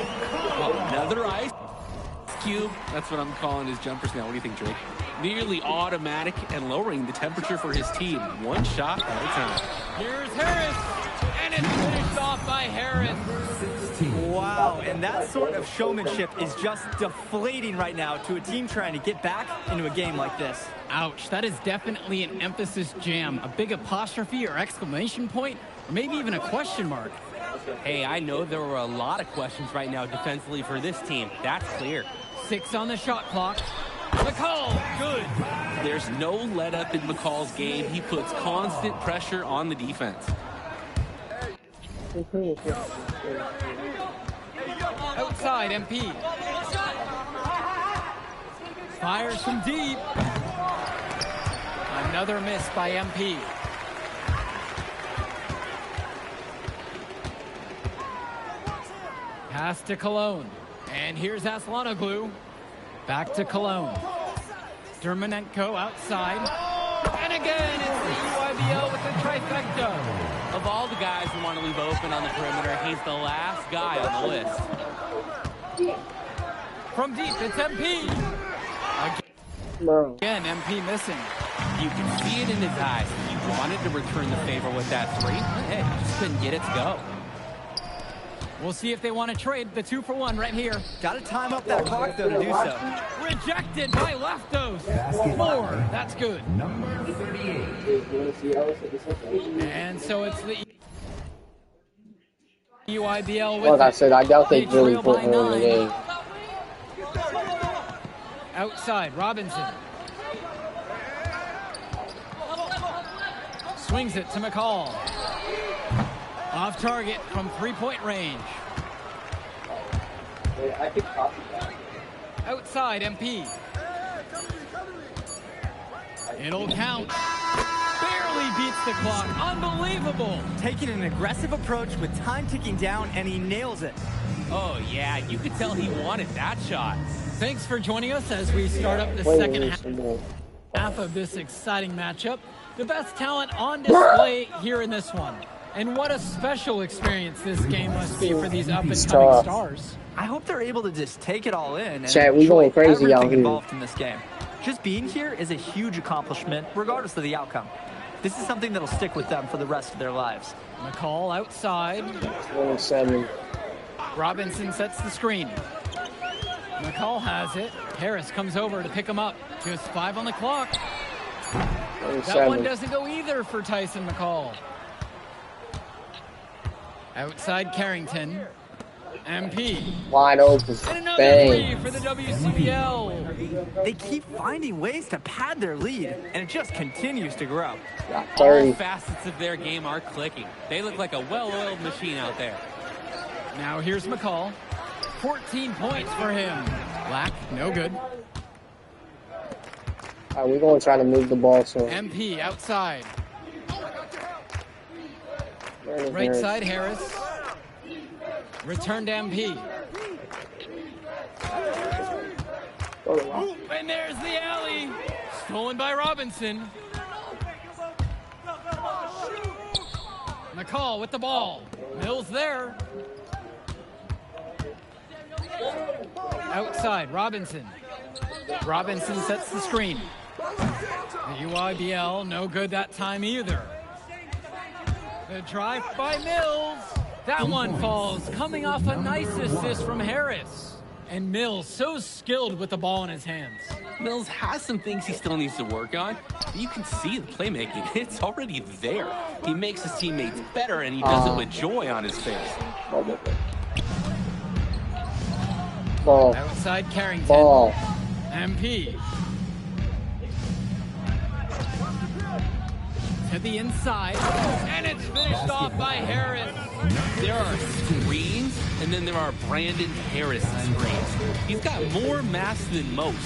Another ice cube. That's what I'm calling his jumpers now. What do you think, Drake? Nearly automatic and lowering the temperature for his team. One shot at a time. Here's Harris. And it's finished off by Harris. Wow, and that sort of showmanship is just deflating right now to a team trying to get back into a game like this. Ouch, that is definitely an emphasis jam. A big apostrophe or exclamation point, or maybe even a question mark. Hey, I know there were a lot of questions right now defensively for this team. That's clear. 6 on the shot clock. McCall, good. There's no let up in McCall's game. He puts constant pressure on the defense. Outside, MP. Fires from deep. Another miss by MP. Pass to Cologne. And here's Aslanoglu. Back to Cologne. Dermanenko outside. And again, it's the EYBL with the trifecta. Of all the guys who want to leave open on the perimeter, he's the last guy on the list. From deep, it's MP. Again, MP missing. You can see it in his eyes. He wanted to return the favor with that three. Hey, just couldn't get it to go. We'll see if they want to trade the 2-for-1 right here. Got to time up that clock, though, to do so. Rejected by Leftos. More. That's good. Number 38. And so it's the EYBL with Like I said, I doubt they really put her in the game. Outside, Robinson. Swings it to McCall. Off target from 3-point range. Outside, MP. It'll count. Barely beats the clock. Unbelievable. Taking an aggressive approach with time ticking down, and he nails it. Oh, yeah, you could tell he wanted that shot. Thanks for joining us as we start up the second half of this exciting matchup. The best talent on display here in this one. And what a special experience this game must be for these up-and-coming stars. I hope they're able to just take it all in and Chat, we going crazy out here. involved in this game. Just being here is a huge accomplishment, regardless of the outcome. This is something that'll stick with them for the rest of their lives. McCall outside. 27. Robinson sets the screen. McCall has it. Harris comes over to pick him up. Just 5 on the clock. 27. That one doesn't go either for Tyson McCall. Outside Carrington. MP. Wide open. And another Bang. 3 for the WCBL. They keep finding ways to pad their lead, and it just continues to grow. All facets of their game are clicking. They look like a well-oiled machine out there. Now here's McCall. 14 points for him. Black, no good. All right, we're going to try to move the ball soon. MP outside. Right side, Harris. Return to MP. And there's the alley. Stolen by Robinson. McCall with the ball. Mills there. Outside, Robinson. Robinson sets the screen. The EYBL, no good that time either. The drive by Mills. That one falls, coming off a nice assist from Harris. And Mills, so skilled with the ball in his hands. Mills has some things he still needs to work on. You can see the playmaking. It's already there. He makes his teammates better, and he does it with joy on his face. Ball. Outside Carrington. Ball. MP. To the inside. And it's finished off by Harris. There are screens, and then there are Brandon Harris screens. He's got more mass than most.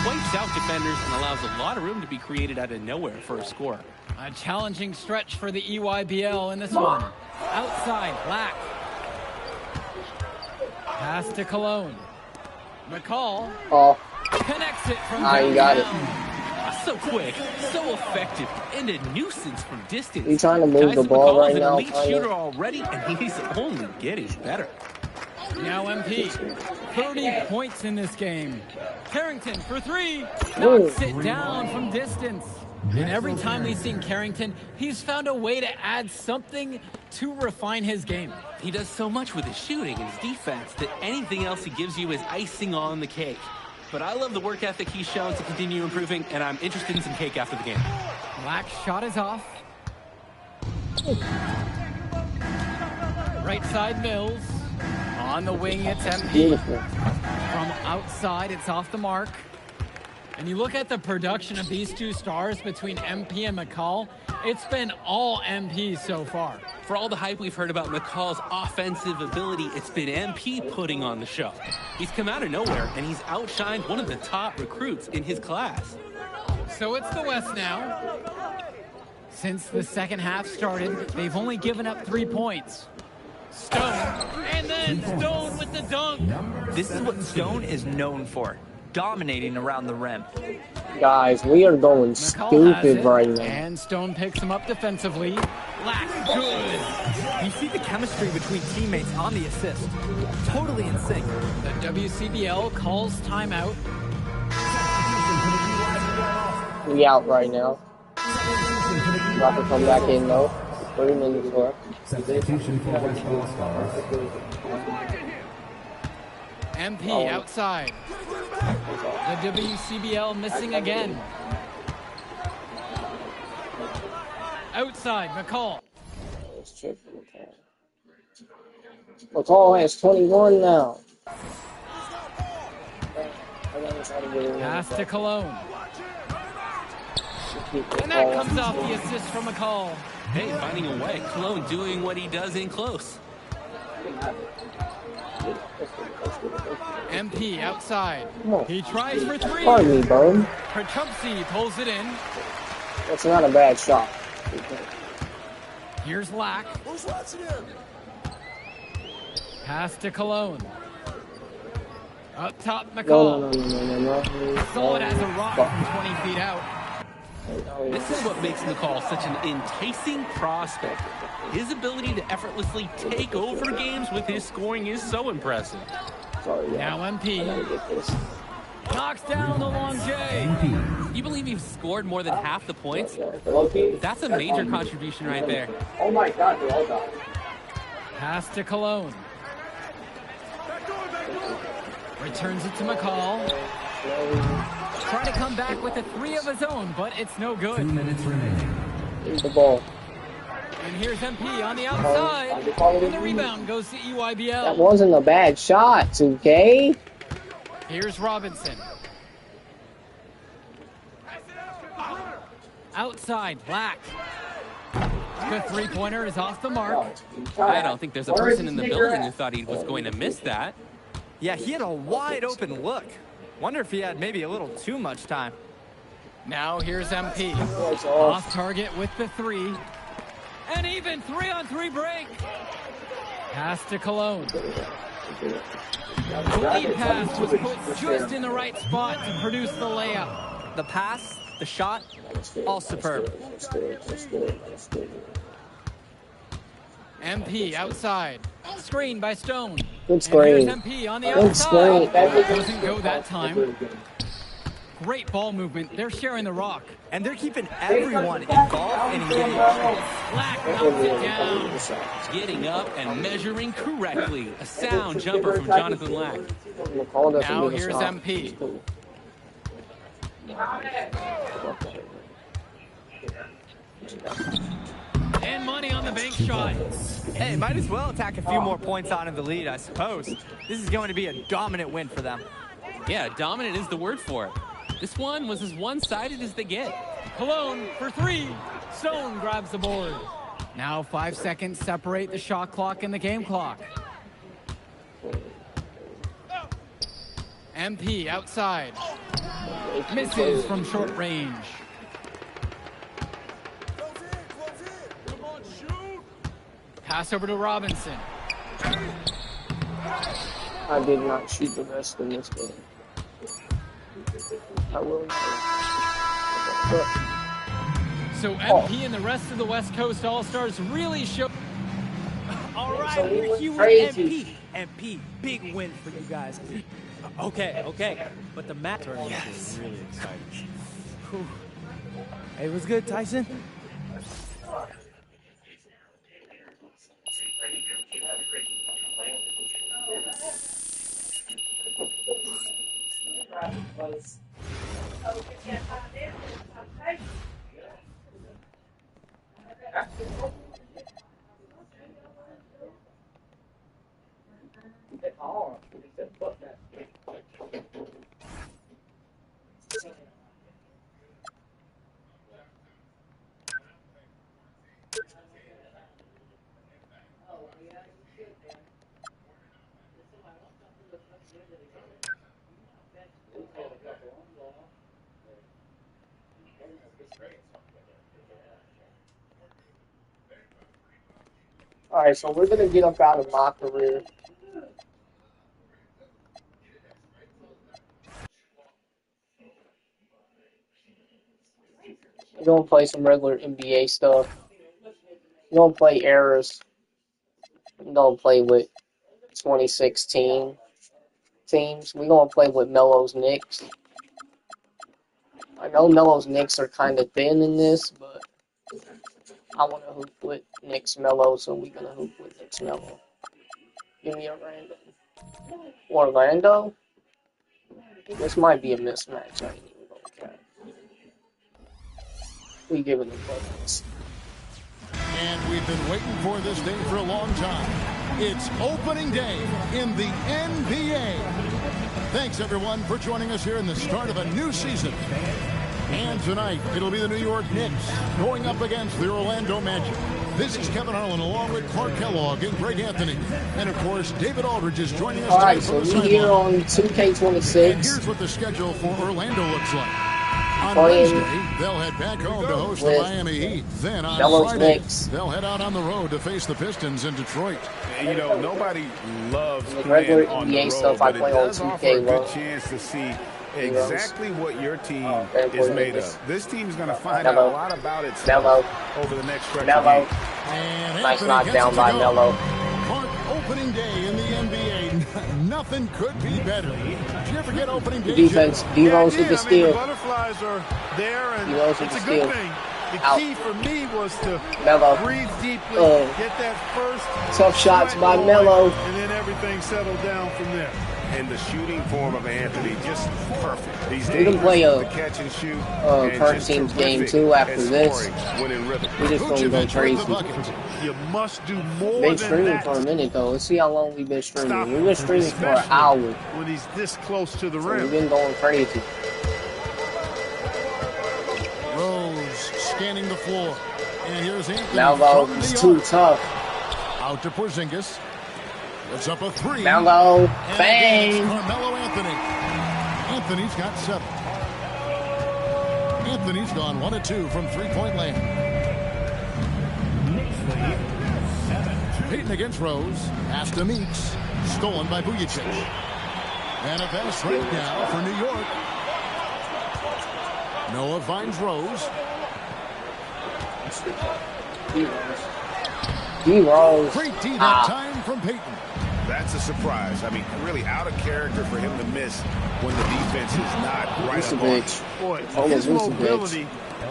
He wipes out defenders and allows a lot of room to be created out of nowhere for a score. A challenging stretch for the EYBL in this one. Outside, Black. Pass to Cologne. McCall connects it from you got it. So quick, so effective, and a nuisance from distance. He's trying to move the Tyson ball McCall right is an now. elite shooter already, and he's only getting better. Now MP, 30 points in this game. Carrington for 3, knocks it down from distance. And every time we've seen Carrington, he's found a way to add something to refine his game. He does so much with his shooting and his defense that anything else he gives you is icing on the cake. But I love the work ethic he's shown to continue improving, and I'm interested in some cake after the game. Black shot is off. Right side Mills. On the wing, it's MP. From outside, it's off the mark. And you look at the production of these two stars between MP and McCall, it's been all MP so far. For all the hype we've heard about McCall's offensive ability, it's been MP putting on the show. He's come out of nowhere, and he's outshined one of the top recruits in his class. So it's the West now. Since the second half started, they've only given up 3 points. Stone, and then Stone with the dunk. This is what Stone is known for, dominating around the rim. Guys, we are going stupid right now. And Stone picks him up defensively. Black, good. You see the chemistry between teammates on the assist. Totally in sync. The WCBL calls timeout. We out right now. About to come back in though. 30 minutes left. Substitution for West All Stars. MP outside. The WCBL missing again. Outside, McCall. McCall has 21 now. Pass to Cologne. And that comes off the assist from McCall. Hey, finding a way. Cologne doing what he does in close. MP outside. He tries for 3. Pardon me, bro. Petrumpsy pulls it in. That's not a bad shot. Here's Lack. Pass to Cologne. Up top, McCall. No. Solid as a rock from 20 feet out. This is what makes McCall such an enticing prospect. His ability to effortlessly take over games with his scoring is so impressive. Now MP knocks down the long J. You believe he's scored more than half the points? That's a major contribution right there. Oh my God, they're all gone. Pass to Cologne. Returns it to McCall. Trying to come back with a 3 of his own, but it's no good. 2 minutes remaining. Here's the ball. And here's MP on the outside. And the rebound goes to EYBL. That wasn't a bad shot, 2K. Here's Robinson. Outside, Black. The 3-pointer is off the mark. I don't think there's a person in the building who thought he was going to miss that. Yeah, he had a wide open look. Wonder if he had maybe a little too much time. Now here's MP. Off target with the 3. And even 3-on-3 break. Pass to Cologne. The lead pass was put just in the right spot to produce the layup. The pass, the shot, all superb. MP outside. Screen by Stone. Good screen. And here's MP on the Good outside. screen. Doesn't go that time. Great ball movement. They're sharing the rock. And they're keeping everyone involved and engaged. Black knocks it down. Getting up and measuring correctly. A sound jumper from Jonathan Lack. Now here's MP. And money on the bank shot. Hey, might as well attack a few more points on in the lead, I suppose. This is going to be a dominant win for them. Yeah, dominant is the word for it. This one was as one-sided as they get. Cologne for 3. Stone grabs the board. Now 5 seconds separate the shot clock and the game clock. MP outside. Misses from short range. Pass over to Robinson. I did not shoot the best in this game. I will not. So MP and the rest of the West Coast All-Stars really show. All right, So we we're went here with crazy. MP, big win for you guys. Okay, but the match tournament is really exciting. Whew. Hey, what's good, Tyson? Alright, so we're gonna get up out of my career. We're gonna play some regular NBA stuff. We're gonna play errors. We're gonna play with 2016 teams. We're gonna play with Melo's Knicks. I know Melo's Knicks are kind of thin in this, but I want to hoop with Knicks Melo, so we're gonna hoop with Knicks Melo. Give me a random. Orlando? This might be a mismatch. I ain't even gonna care. We giving them buckets. And we've been waiting for this day for a long time. It's opening day in the NBA. Thanks, everyone, for joining us here in the start of a new season. And tonight, it'll be the New York Knicks going up against the Orlando Magic. This is Kevin Harlan along with Clark Kellogg and Greg Anthony. And, of course, David Aldridge is joining us Alright, tonight so from the we here sideline. on 2K26. And here's what the schedule for Orlando looks like. On Playing Wednesday, they'll head back home to host the with Miami Heat. Then on Melo's Friday, Knicks. they'll head out on the road to face the Pistons in Detroit. And, you know, nobody loves The playing regular on the NBA road, stuff I but it play on does offer 2K a good low. chance to see exactly what your team Anthony is made Davis. of. This team's going to find out a Melo. lot about itself Melo. over the next stretch Melo. of games. And Nice Anthony knockdown gets it by to go. Melo. Clark, opening day in the NBA. Nothing could be better. Did you ever get opening day? Defense, D-Rose with the The steal. butterflies are there, and D-Rose with it's the a good steal. thing. The Out. key for me was to Melo. breathe deeply, get that first Tough shots sweat by going, Melo. and then everything settled down from there. And the shooting form of Anthony, just perfect. He's We can play a the catch and shoot, current team's game too after this. when in rhythm. We just gonna go crazy. You must do more Been than streaming that. for a minute though. Let's see how long we've been streaming. Stop We've been streaming for an especially hour. when he's this close to the So rim. we've been going crazy. Rose scanning the floor. And here's Anthony. Melo from is the too arc. tough. Out to Porzingis. Puts up a three. Melo, And bang. against Carmelo Anthony. Anthony's got 7. Anthony's gone 1 of 2 from three-point land. Payton against Rose. Pass to Meeks. Stolen by Vujacic. And a pass right now for New York. Noah finds Rose. D-Rose. Great D that time from Payton. That's a surprise. I mean, really out of character for him to miss when the defense is not right up on him. Vucevic. Boy, Almost his mobility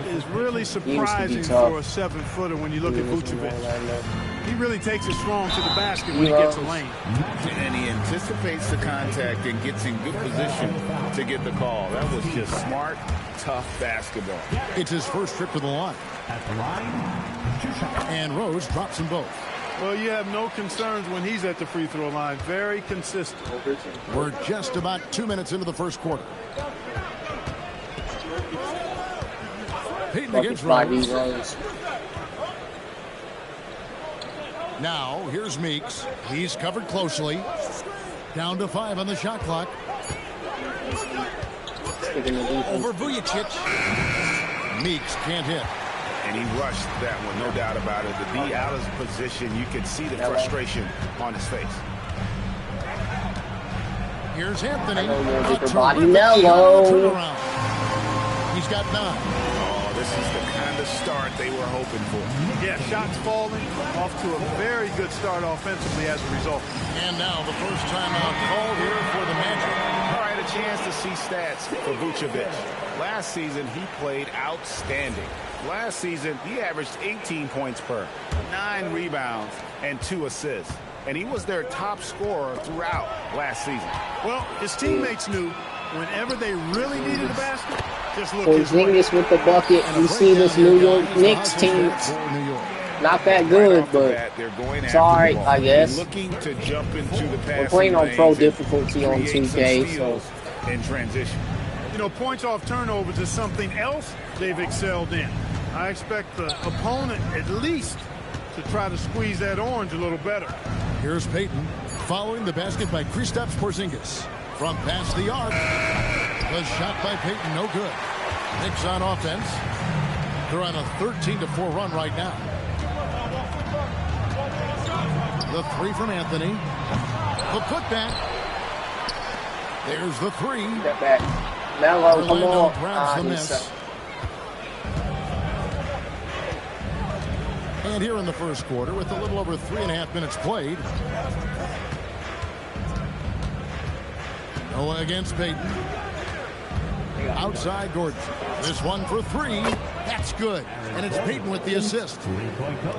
is really surprising tough. for a 7-footer when you look at Vucevic. Orlando. He really takes it strong to the basket when he gets a lane. And he anticipates the contact and gets in good position to get the call. That was just smart, tough basketball. It's his first trip to the line. And Rose drops them both. Well, you have no concerns when he's at the free throw line. Very consistent. We're just about 2 minutes into the first quarter. Payton against Rose. Rose. Now, here's Meeks. He's covered closely. Down to 5 on the shot clock. Over Vujicic. Meeks can't hit. And he rushed that one, no doubt about it. To be out of position, you can see the frustration on his face. Here's Anthony. Melo. He's got 9. Oh, this is the kind of start they were hoping for. Yeah, shots falling, off to a very good start offensively as a result. And now the first timeout called here for the Magic. All right, a chance to see stats for Vucevic. Last season, he played outstanding. Last season, he averaged 18 points per, 9 rebounds, and 2 assists. And he was their top scorer throughout last season. Well, his teammates knew whenever they really needed a basket, just look Porzingis with the bucket. You see this New York Knicks team, not that good, but it's alright, I guess. Looking to jump into the We're playing on pro difficulty on 2K, so. In transition. You know, points off turnovers is something else they've excelled in. I expect the opponent at least to try to squeeze that orange a little better. Here's Payton following the basket by Kristaps Porzingis. From past the arc. The shot by Payton, no good. Knicks on offense. They're on a 13-4 run right now. The 3 from Anthony. The putback. There's the 3. Step back. Melo, come on. Grabs the miss. And here in the first quarter, with a little over 3.5 minutes played. Noah against Payton. Outside Gordon. This one for 3. That's good. And it's Payton with the assist.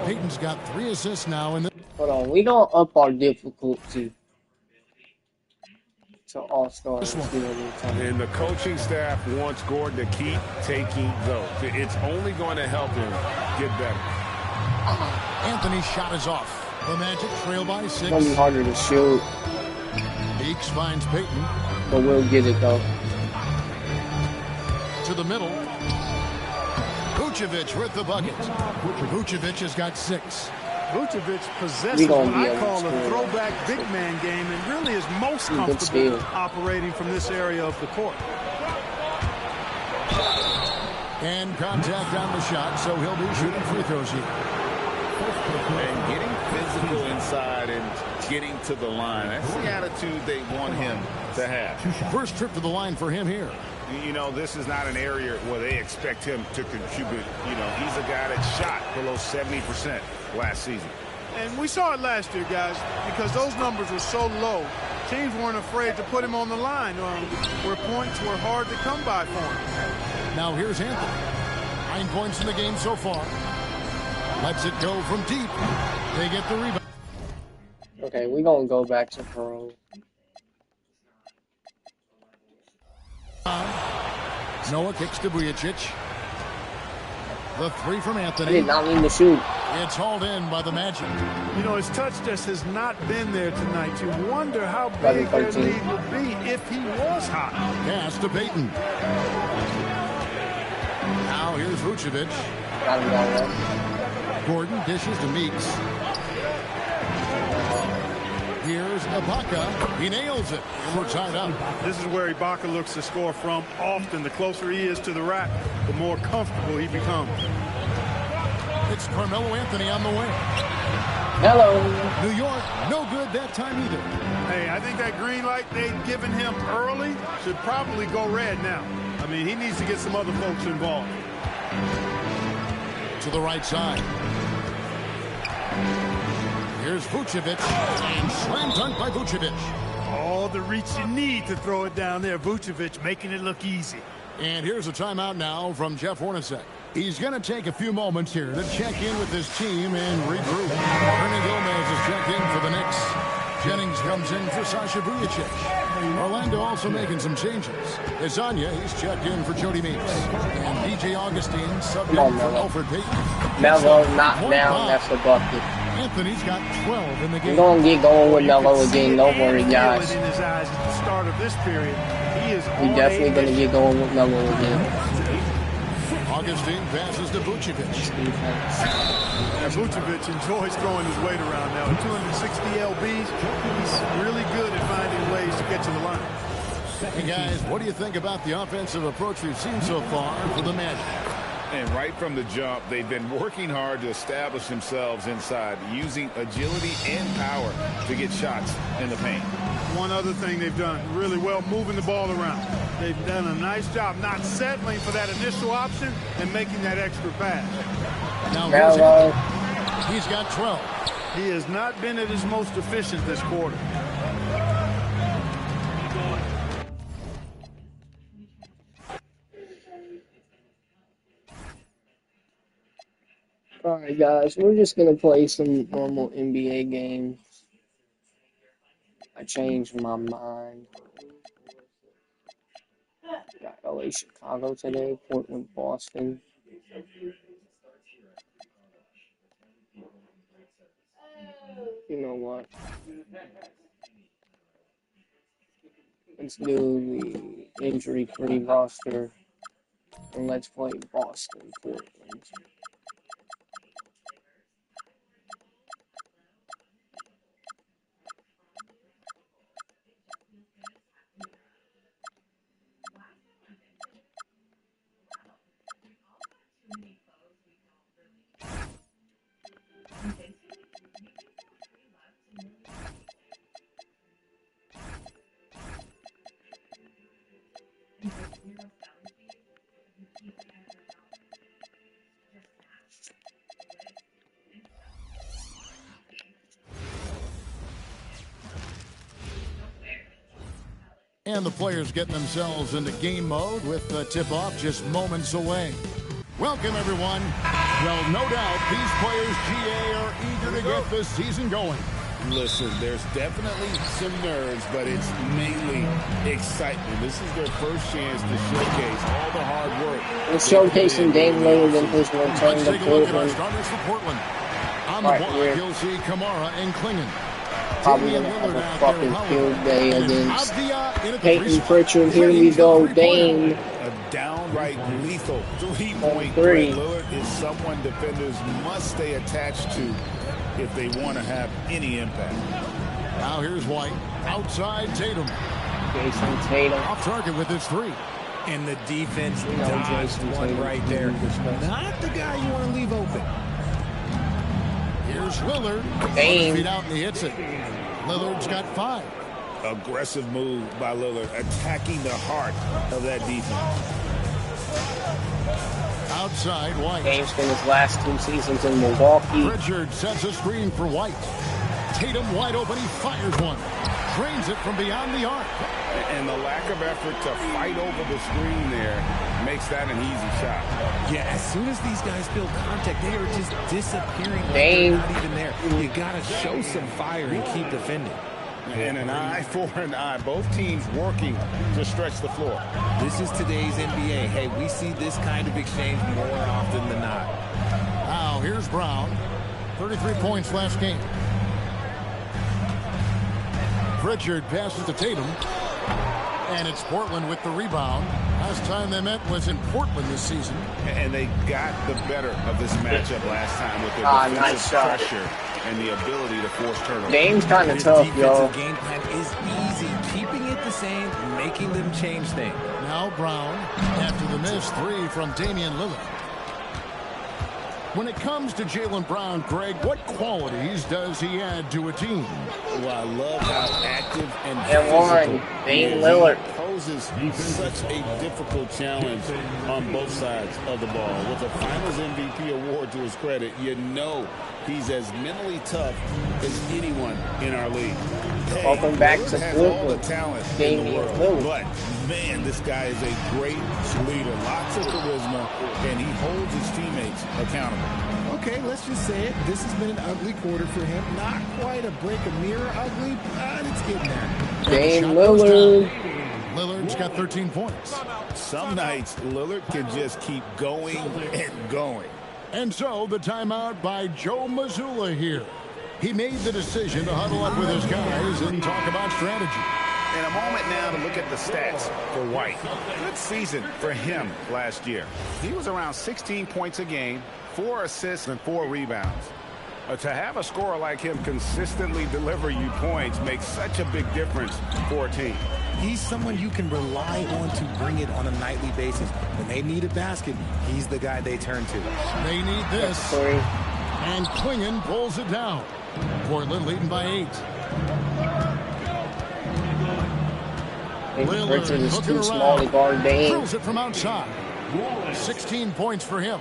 Payton's got 3 assists now. Hold on. We don't up our difficulty to all-star. And the coaching staff wants Gordon to keep taking those. It's only going to help him get better. Anthony's shot is off. The Magic trail by 6. It's going to be harder to shoot. Meeks finds Payton. But we'll get it, though. To the middle. Vucevic with the bucket. Vucevic has got 6. Vucevic possesses what I call a throwback big man game and really is most comfortable operating from this area of the court. And contact on the shot, so he'll be shooting free throws here. And getting physical inside and getting to the line. That's the attitude they want him to have. First trip to the line for him here. You know, this is not an area where they expect him to contribute. You know, he's a guy that shot below 70% last season. And we saw it last year, guys, because those numbers were so low. Teams weren't afraid to put him on the line where points were hard to come by for him. Now here's Anthony. 9 points in the game so far. Lets it go from deep. They get the rebound. Okay, we're going to go back to pro. Noah kicks to Vujicic. The 3 from Anthony. I did not mean to shoot. It's hauled in by the Magic. You know, his touch just has not been there tonight. You wonder how big their lead would be if he was hot. Pass to Payton. Now here's Vucevic. Gordon dishes to Meeks. Here's Ibaka. He nails it. And we're tied up. This is where Ibaka looks to score from. Often, the closer he is to the rack, the more comfortable he becomes. It's Carmelo Anthony on the way. Hello. New York, no good that time either. Hey, I think that green light they've given him early should probably go red now. I mean, he needs to get some other folks involved. To the right side. Here's Vucevic, and slam dunk by Vucevic. All the reach you need to throw it down there. Vucevic making it look easy. And here's a timeout now from Jeff Hornacek. He's going to take a few moments here to check in with his team and regroup. Ernie Gomez is checked in for the Knicks. Jennings comes in for Sasha Vujicic. Orlando also making some changes. Isanya, he's checked in for Jody Meeks. And DJ Augustine subbed in for Alfred Payton. Melo knocked down, that's the bucket. Anthony's got 12 in the game. We're going to get going with Melo again, don't worry, guys. In his eyes at the start of this period, he is We're definitely going to get going with Melo again. Augustine passes to Vucevic. And Vucevic enjoys throwing his weight around now. At 260 lbs, he's really good at finding ways to get to the line. Hey guys, what do you think about the offensive approach we've seen so far for the Magic? And right from the jump, they've been working hard to establish themselves inside, using agility and power to get shots in the paint. One other thing they've done really well, moving the ball around. They've done a nice job not settling for that initial option and making that extra pass. Now here's Anthony. He's got 12. He has not been at his most efficient this quarter. Alright guys, we're just gonna play some normal NBA games. I changed my mind. Got LA Chicago today, Portland Boston. You know what? Let's do the injury-free roster and let's play Boston, Portland. And the players getting themselves into game mode with the tip-off just moments away. Welcome, everyone. Well, no doubt these players, GA, are eager to get this season going. Listen, there's definitely some nerves, but it's mainly excitement. This is their first chance to showcase all the hard work. We're showcasing Dame Lillard in his return to Portland. Starters for Portland. On the block, you'll see Kamara and Klingon. Probably gonna have a fucking field day against Peyton Pritchard. Here we go, Dame. A downright lethal three-point play. Lillard is someone defenders must stay attached to if they want to have any impact. Now here's White. Outside Tatum. Jason Tatum. Off target with his three. And the defense dodged one right there. Not the guy you want to leave open. Here's Lillard. Dame. Feet out and he hits it. Lillard's got 5. Aggressive move by Lillard, attacking the heart of that defense. Outside White. Dame's been his last 2 seasons in Milwaukee. Pritchard sets a screen for White. Tatum wide open, he fires one. Drains it from beyond the arc. And the lack of effort to fight over the screen there makes that an easy shot. Yeah, as soon as these guys feel contact, they are just disappearing. Like Dame. they're not even there. You got to show some fire and keep defending. And an eye for an eye. Both teams working to stretch the floor. This is today's NBA. Hey, we see this kind of exchange more often than not. Now, here's Brown. 33 points last game. Pritchard passes to Tatum. And it's Portland with the rebound. Last time they met was in Portland this season. And they got the better of this matchup last time with their defensive pressure and the ability to force turnovers. Dame's kind of tough, yo. The game plan is easy. Keeping it the same, making them change things. Now Brown, after the missed 3 from Damian Lillard. When it comes to Jaylen Brown, Greg, what qualities does he add to a team? Well, I love how active and one, Dame Lillard. He poses such a difficult challenge on both sides of the ball. With a Finals MVP award to his credit, you know he's as mentally tough as anyone in our league. Welcome back to all the talent in the world, Lillard. but man, this guy is a great leader. Lots of charisma, and he holds his teammates accountable. Okay, let's just say it. This has been an ugly quarter for him. Not quite a break a mirror ugly, but it's getting there. Dame Lillard. Lillard's got 13 points. Some nights, Lillard can just keep going and going. And so, the timeout by Joe Mazzulla here. He made the decision to huddle up with his guys and talk about strategy. In a moment now to look at the stats for White. Good season for him last year. He was around 16 points a game, 4 assists and 4 rebounds. To have a scorer like him consistently deliver you points makes such a big difference for a team. He's someone you can rely on to bring it on a nightly basis. When they need a basket, he's the guy they turn to. They need this. And Clingan pulls it down. Portland leading by 8. Richard is too small to guard Dame. Throws it from outside. 16 points for him.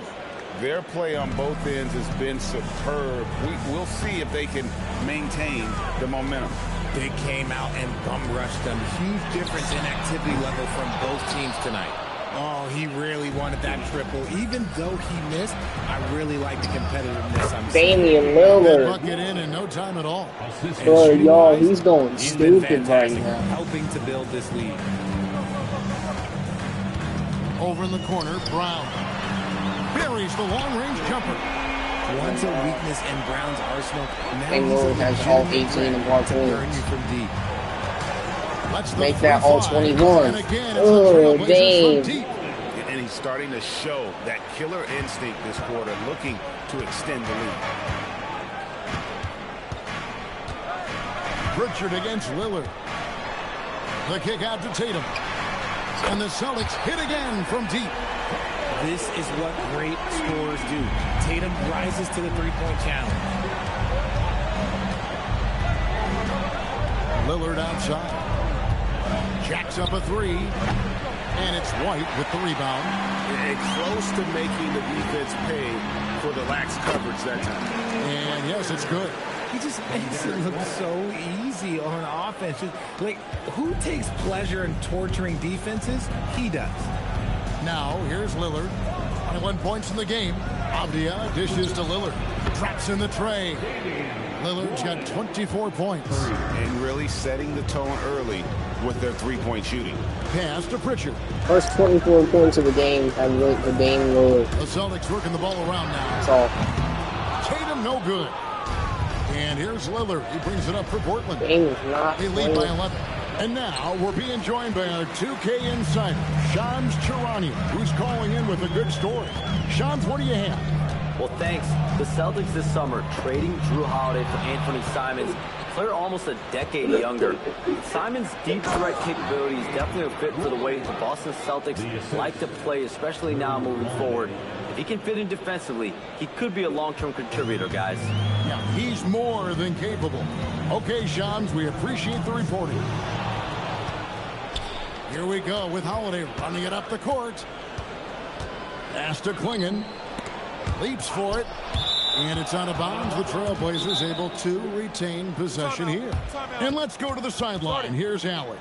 Their play on both ends has been superb. We'll see if they can maintain the momentum. They came out and bum rushed them. Huge difference in activity level from both teams tonight. Oh, he really wanted that triple. Even though he missed, I really like the competitiveness I'm seeing. Damian Lillard. Bucket in no time at all. Bro, y'all, he's going stupid right now. Helping to build this lead. Over in the corner, Brown buries the long-range jumper. Once a weakness in Brown's arsenal, now Dame Lillard has all 18 of our points. Make that all 21. Oh, Dame. And he's starting to show that killer instinct this quarter, looking to extend the lead. Pritchard against Lillard. The kick out to Tatum. And the Celtics hit again from deep. This is what great scorers do. Tatum rises to the three-point challenge. Lillard outside. Jacks up a 3. And it's White with the rebound. And close to making the defense pay for the lax coverage that time. And yes, it's good. He just makes it look so easy on offense. Like, who takes pleasure in torturing defenses? He does. Now, here's Lillard. 21 points in the game. Avdia dishes to Lillard. Traps in the tray. Lillard's got 24 points. And really setting the tone early with their three-point shooting. Pass to Pritchard. First 24 points of the game have went to Dame Lillard. The Celtics working the ball around now. That's all. Tatum no good. And here's Lillard. He brings it up for Portland. Dame is not they lead by 11. And now we're being joined by our 2K insider, Shams Charania, who's calling in with a good story. Shams, what do you have? Well, thanks. The Celtics this summer trading Drew Holiday for Anthony Simons. Player almost a decade younger. Simons' deep threat capability is definitely a fit for the way the Boston Celtics like to play, especially now moving forward. If he can fit in defensively, he could be a long-term contributor, guys. Yeah, he's more than capable. Okay, Shams, we appreciate the reporting. Here we go with Holiday running it up the court. Pass to Clingan. Leaps for it. And it's out of bounds. The Trailblazers able to retain possession here. And let's go to the sideline. Here's Allie.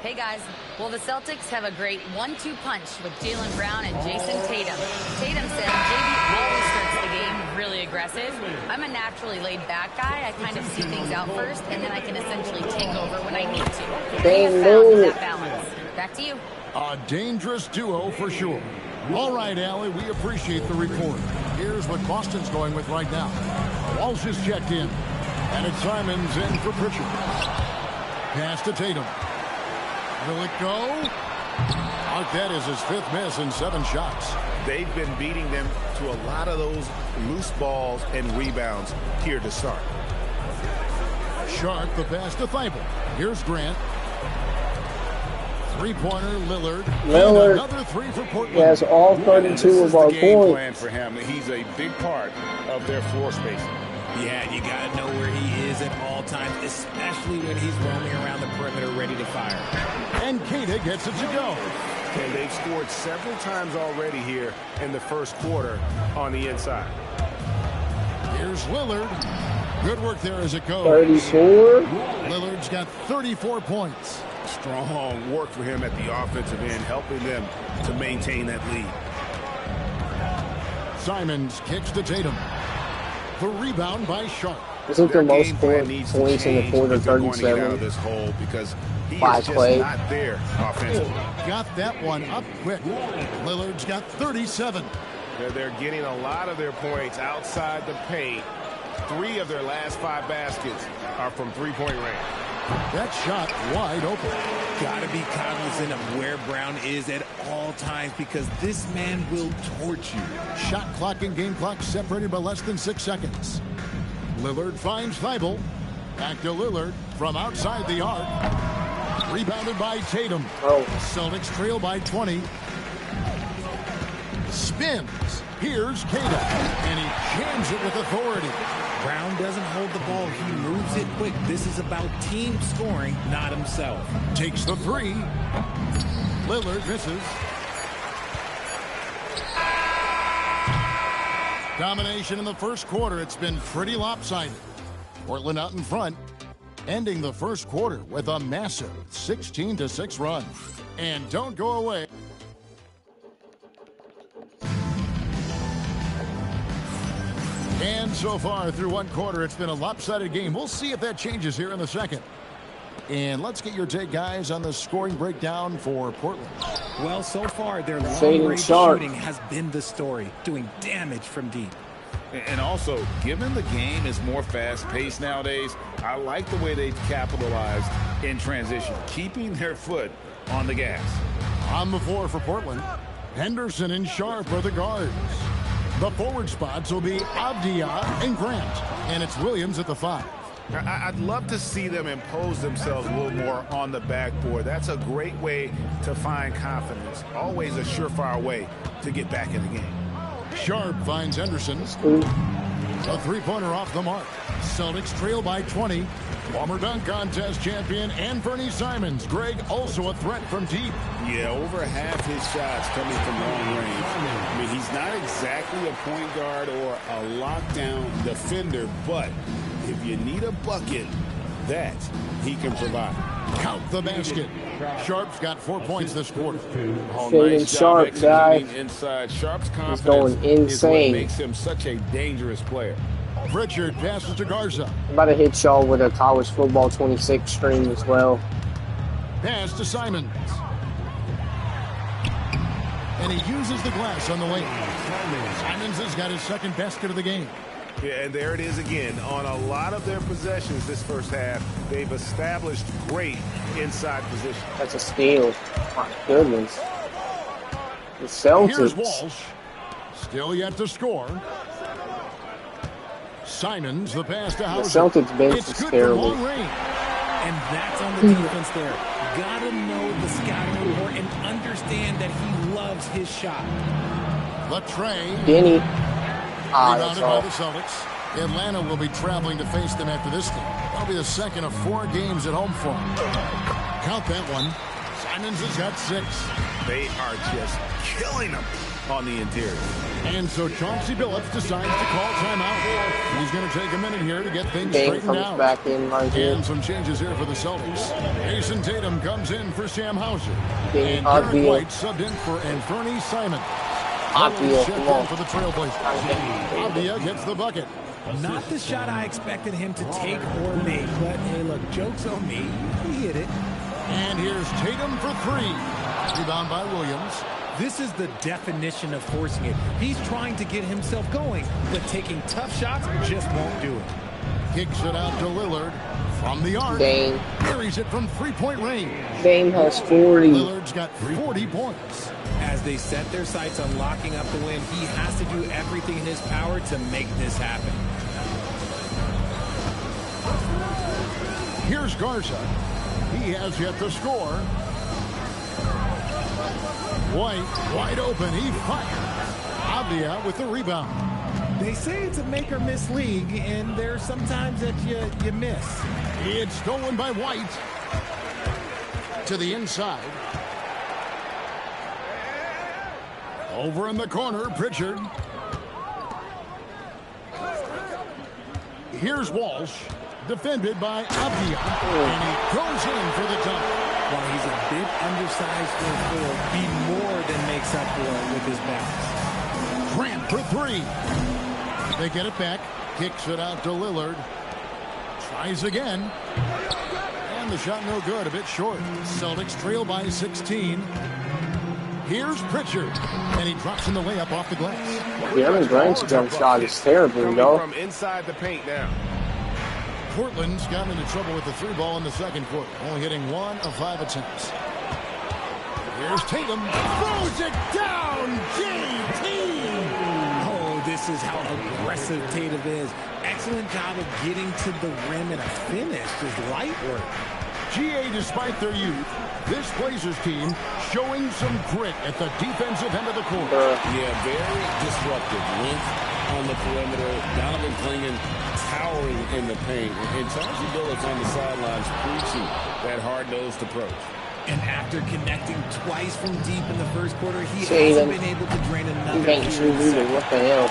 Hey, guys. Well, the Celtics have a great 1-2 punch with Jaylen Brown and Jason Tatum. Tatum said JB always starts the game really aggressive. I'm a naturally laid-back guy. I kind of see things out first, and then I can essentially take over when I need to. They have found that balance. Back to you. A dangerous duo for sure. All right, Allie, we appreciate the report. Here's what Boston's going with right now. Walsh is checked in. And it's Simons in for Pritchard. Pass to Tatum. Will it go? That is his 5th miss in 7 shots. They've been beating them to a lot of those loose balls and rebounds here to start. Sharp the pass to Thibault. Here's Grant. Three-pointer, Lillard. Another 3 for Portland. He has all 32 of our game points. Plan for him. He's a big part of their floor spacing. Yeah, you got to know where he is at all times, especially when he's roaming around the perimeter ready to fire. And Keita gets it to go. And they've scored several times already here in the first quarter on the inside. Here's Lillard. Good work there as it goes. 34. Lillard's got 34 points. Strong work for him at the offensive end, helping them to maintain that lead. Simons kicks to Tatum. The rebound by Sharp. Isn't their most points in the quarter 37? Out of this hole because he by is just Clay. not there offensively. Got that one up quick. Lillard's got 37. They're getting a lot of their points outside the paint. 3 of their last 5 baskets are from three-point range. That shot wide open. Got to be cognizant of where Brown is at all times because this man will torch you. Shot clock and game clock separated by less than 6 seconds. Lillard finds Thibault. Back to Lillard from outside the arc. Rebounded by Tatum. Oh. Celtics trail by 20. Spins. Here's Tatum. And he jams it with authority. Brown doesn't hold the ball. He moves it quick. This is about team scoring, not himself. Takes the three. Lillard misses. Domination in the first quarter. It's been pretty lopsided. Portland out in front, ending the first quarter with a massive 16-6 run. And don't go away. And so far through one quarter, it's been a lopsided game. We'll see if that changes here in the second. And let's get your take, guys, on the scoring breakdown for Portland. Well, so far, their long-range shooting has been the story, doing damage from deep. And also, given the game is more fast-paced nowadays, I like the way they've capitalized in transition, keeping their foot on the gas. On the floor for Portland, Henderson and Sharp are the guards. The forward spots will be Avdia and Grant, and it's Williams at the 5. I'd love to see them impose themselves a little more on the backboard. That's a great way to find confidence. Always a surefire way to get back in the game. Sharp finds Henderson. A three-pointer off the mark. Celtics trail by 20. Former dunk contest champion Anthony Simons. Greg, also a threat from deep. Yeah, over half his shots coming from long range. I mean, he's not exactly a point guard or a lockdown defender, but if you need a bucket, that he can provide. Count the basket. Sharp's got 4 points this quarter. Nice Sharp, guy. Inside. Sharp's confidence going insane. is what makes him such a dangerous player. Pritchard passes to Garza. I'm about to hit y'all with a college football 26 stream as well. Pass to Simons. And he uses the glass on the lane. Simons has got his second basket of the game. Yeah, and there it is again. On a lot of their possessions this first half, they've established great inside position. That's a steal. My goodness. The Celtics. Here's Walsh. Still yet to score. Simons, the pass to Hauser. The Celtics bench is terrible. And that's on the defense there. Gotta know the scouting report and understand that he loves his shot. Latrey. Denny. Rebounded by the Celtics. Atlanta will be traveling to face them after this game. That'll be the second of 4 games at home for them. Count that one. Simons has got 6. They are just killing them on the interior. And so Chauncey Billups decides to call timeout. He's going to take a minute here to get things straightened out. Back in right here. And some changes here for the Celtics. Jason Tatum comes in for Sam Hauser. And Derek White subbed in for Anthony Simons. Avdia, for the Trailblazers. Avdia gets the bucket. Not the shot I expected him to take or make, but hey, look, joke's on me. He hit it. And here's Tatum for 3. Rebound by Williams. This is the definition of forcing it. He's trying to get himself going, but taking tough shots just won't do it. Kicks it out to Lillard from the arc. Dame. Carries it from 3-point range. Dame has 40. Lillard's got 40 points. As they set their sights on locking up the win, he has to do everything in his power to make this happen. Here's Garza. He has yet to score. White, wide open. He fires. Avdia with the rebound. They say it's a make-or-miss league, and there's sometimes that you miss. It's stolen by White. To the inside. Over in the corner, Pritchard. Here's Walsh. Defended by Avdia. And he goes in for the dunk. While he's a bit undersized for a 4, he more than makes up for it with his balance. Grant for 3. They get it back. Kicks it out to Lillard. Tries again. And the shot no good. A bit short. Celtics trail by 16. Here's Pritchard. And he drops in the layup off the glass. Kevin Grant's jump shot is terrible, though. From inside the paint now. Portland's gotten into trouble with the 3 ball in the second quarter. Only hitting 1 of 5 attempts. Here's Tatum. Throws it down. JT. Oh, this is how aggressive Tatum is. Excellent job of getting to the rim, and a finish is light work. GA, despite their youth, this Blazers team showing some grit at the defensive end of the court. Yeah, very disruptive. Length on the perimeter. Donovan Clingan towering in the paint. And Chauncey Billups on the sidelines preaching that hard-nosed approach. And after connecting twice from deep in the first quarter, he hasn't been able to drain another period. What the hell?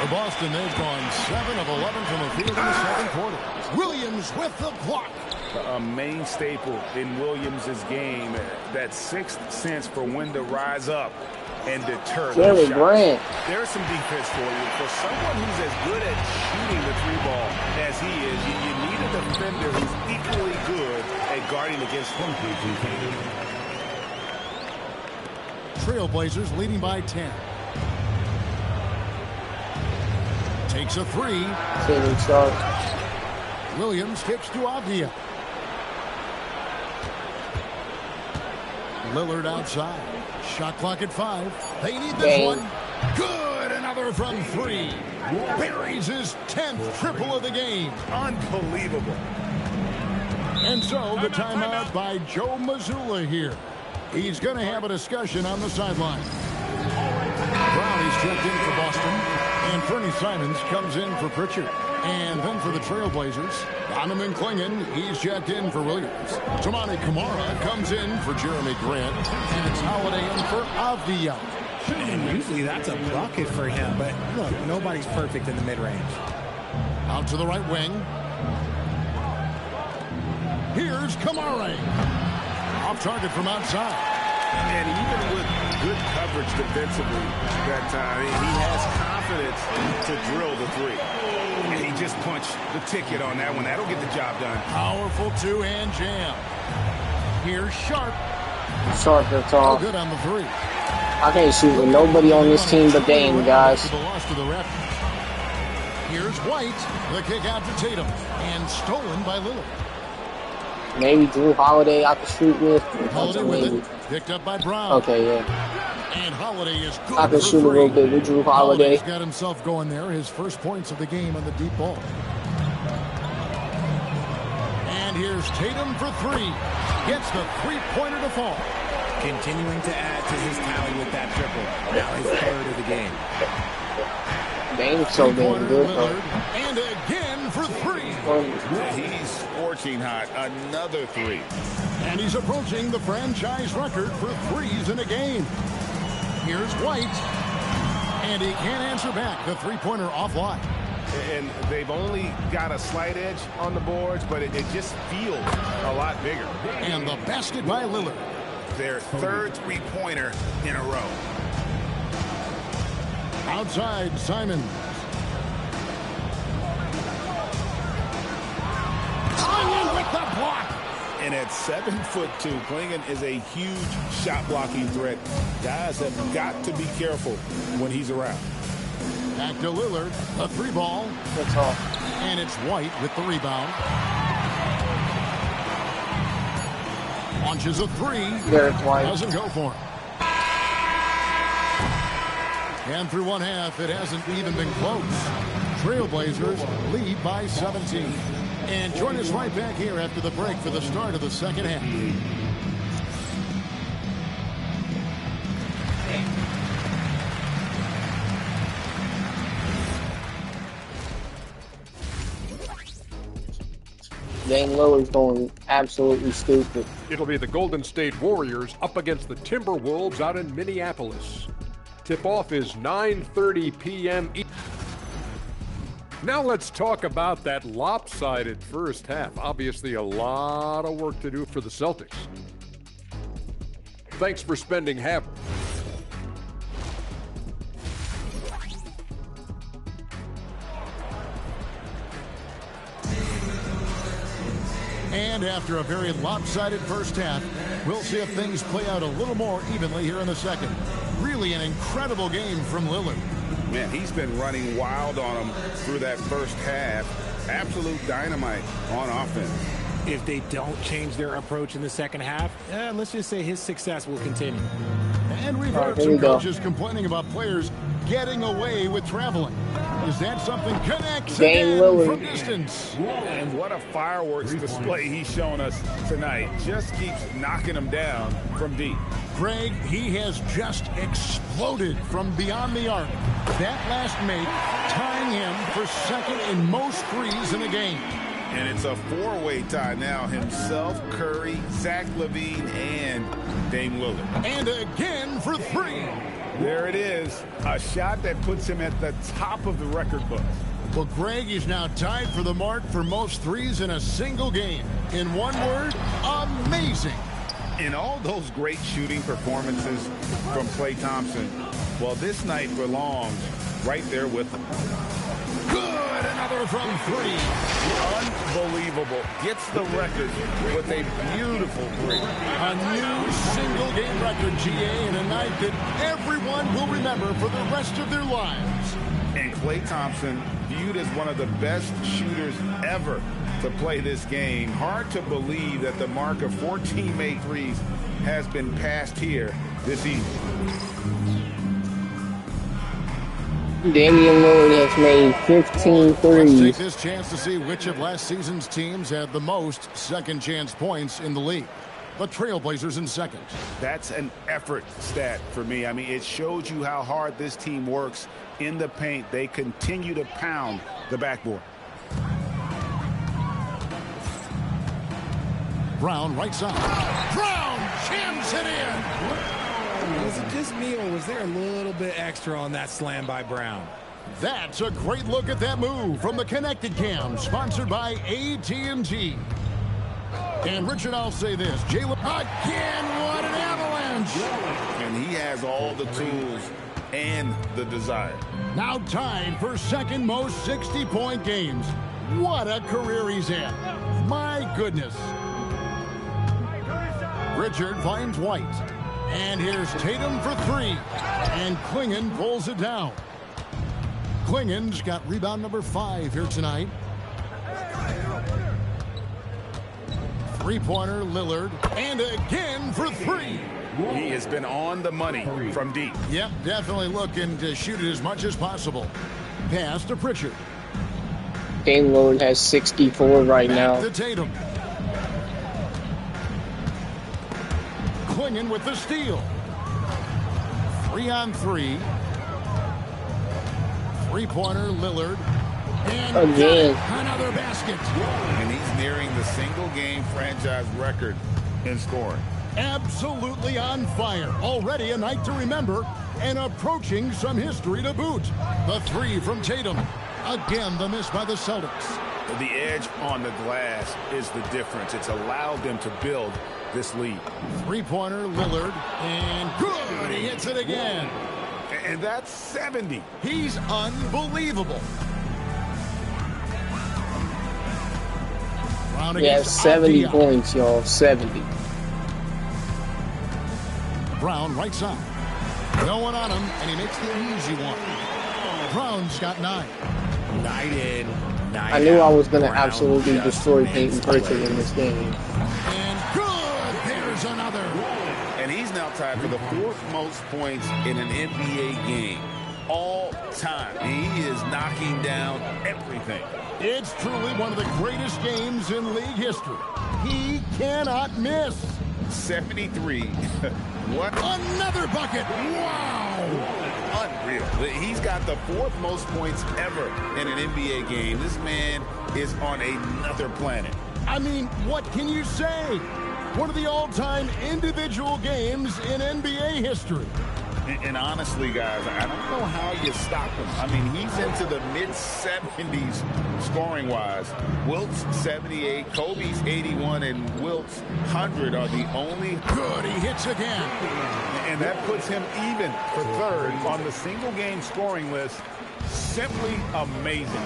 For Boston, they've gone 7 of 11 from the field in the second quarter. Williams with the block. A main staple in Williams' game, that sixth sense for when to rise up and deter Jerry the Grant. There's some defense for you. For someone who's as good at shooting the three ball as he is, you need a defender who's equally good at guarding against him. Trailblazers leading by 10. Takes a three. Williams kicks to Avdia. Lillard outside. Shot clock at 5. They need this one. Good. Another from 3. Buries his 10th triple of the game. Unbelievable. And so the timeout by Joe Mazzulla here. He's going to have a discussion on the sideline. Brownie's checked in for Boston. And Fernie Simons comes in for Pritchard. And then for the Trailblazers, Donovan Clingan, he's checked in for Williams. Toumani Camara comes in for Jeremy Grant. And it's Holiday in for Avdia. And usually that's a bucket for him. But look, nobody's perfect in the mid-range. Out to the right wing. Here's Camara. Off target from outside. And even with good coverage defensively that time, he has confidence to drill the three. And he just punched the ticket on that one. That'll get the job done. Powerful two-hand jam. Here's Sharp. Sharp, that's all. Oh, good on the three. I can't shoot with nobody on this team but Dame, guys. The loss to the Raptors. Here's White. The kick out to Tatum. And stolen by Lillard. Maybe Drew Holiday I could shoot with. Holiday with it. Picked up by Brown. Okay, yeah. And Holiday is good. I could shoot a little bit with Drew Holiday. Holiday's got himself going there. His first points of the game on the deep ball. And here's Tatum for 3. Gets the three-pointer to fall. Continuing to add to his tally with that triple. Now his third of the game. Dame's so damn good, though. And again for 3. He's scorching hot. Another 3. And he's approaching the franchise record for threes in a game. Here's White. And he can't answer back. The three-pointer offline. And they've only got a slight edge on the boards, but it just feels a lot bigger. And the basket by Lillard. Their third three-pointer in a row. Outside, Simons. Clingan with the block. And at 7'2", Clingan is a huge shot-blocking threat. Guys have got to be careful when he's around. Back to Lillard. A 3-ball. That's all. And it's White with the rebound. Launches a 3. There's White. Doesn't go for him. And through one half, it hasn't even been close. Trailblazers lead by 17. And join us right back here after the break for the start of the second half. Dame Lillard's going absolutely stupid. It'll be the Golden State Warriors up against the Timberwolves out in Minneapolis. Tip-off is 9:30 p.m. Now let's talk about that lopsided first half. Obviously a lot of work to do for the Celtics. Thanks for spending half. And after a very lopsided first half, we'll see if things play out a little more evenly here in the second. Really an incredible game from Lillard. Man, he's been running wild on him through that first half. Absolute dynamite on offense. If they don't change their approach in the second half, let's just say his success will continue. And we've heard some coaches complaining about players getting away with traveling. Is that something connects Dame again Lillard. from distance? And what a fireworks display he's shown us tonight. Just keeps knocking them down from deep. Greg, he has just exploded from beyond the arc. That last make tying him for second in most threes in a game. And it's a four-way tie now. Himself, Curry, Zach LaVine, and Dame Lillard. And again for three. There it is. A shot that puts him at the top of the record book. Well, Greg is now tied for the mark for most threes in a single game. In one word, amazing. In all those great shooting performances from Klay Thompson, well, this night belongs right there with him. Good, another from three. Unbelievable. Gets the record with a beautiful three. A new single-game record, GA, in a night that everyone will remember for the rest of their lives. And Klay Thompson, viewed as one of the best shooters ever to play this game. Hard to believe that the mark of 14 made threes has been passed here this evening. Damian Lillard has made 15 Let's threes. take this chance to see which of last season's teams had the most second chance points in the league. The Trailblazers in second. That's an effort stat for me. I mean, it shows you how hard this team works in the paint. They continue to pound the backboard. Brown right side. Brown jams it in. Was it just me, or was there a little bit extra on that slam by Brown? That's a great look at that move from the Connected Cam, sponsored by AT&T. And Richard, I'll say this. Jalen again, what an avalanche. And he has all the tools and the desire. Now tied for second most 60-point games. What a career he's had. My goodness. Richard finds White. And here's Tatum for three. And Klingon pulls it down. Klingon's got rebound number 5 here tonight. Three-pointer, Lillard. And again for three. He has been on the money from deep. Yep, definitely looking to shoot it as much as possible. Pass to Pritchard. Dame Lillard has 64 right now. To Tatum. Klingon with the steal. 3-on-3. Three-pointer, Lillard. And again. Another basket. And he's nearing the single-game franchise record in scoring. Absolutely on fire. Already a night to remember and approaching some history to boot. The three from Tatum. Again, the miss by the Celtics. The edge on the glass is the difference. It's allowed them to build this lead. Three-pointer, Lillard. And good. He hits it again. And that's 70. He's unbelievable. He has 70 points, y'all. 70. Brown right side. No one on him, and he makes the easy one. Brown's got 9. Night in, night I knew out. I was going to Brown absolutely just destroy Peyton plays Pritchard in this game. And good. There's another. And he's now tied for the 4th most points in an NBA game all time. He is knocking down everything. It's truly one of the greatest games in league history. He cannot miss. 73. What? Another bucket. Wow. Unreal. He's got the 4th most points ever in an NBA game. This man is on another planet. I mean, what can you say? One of the all-time individual games in NBA history. And honestly, guys, I don't know how you stop him. I mean, he's into the mid-70s scoring-wise. Wilt's 78, Kobe's 81, and Wilt's 100 are the only. Good, he hits again. And that puts him even for 3rd on the single-game scoring list. Simply amazing.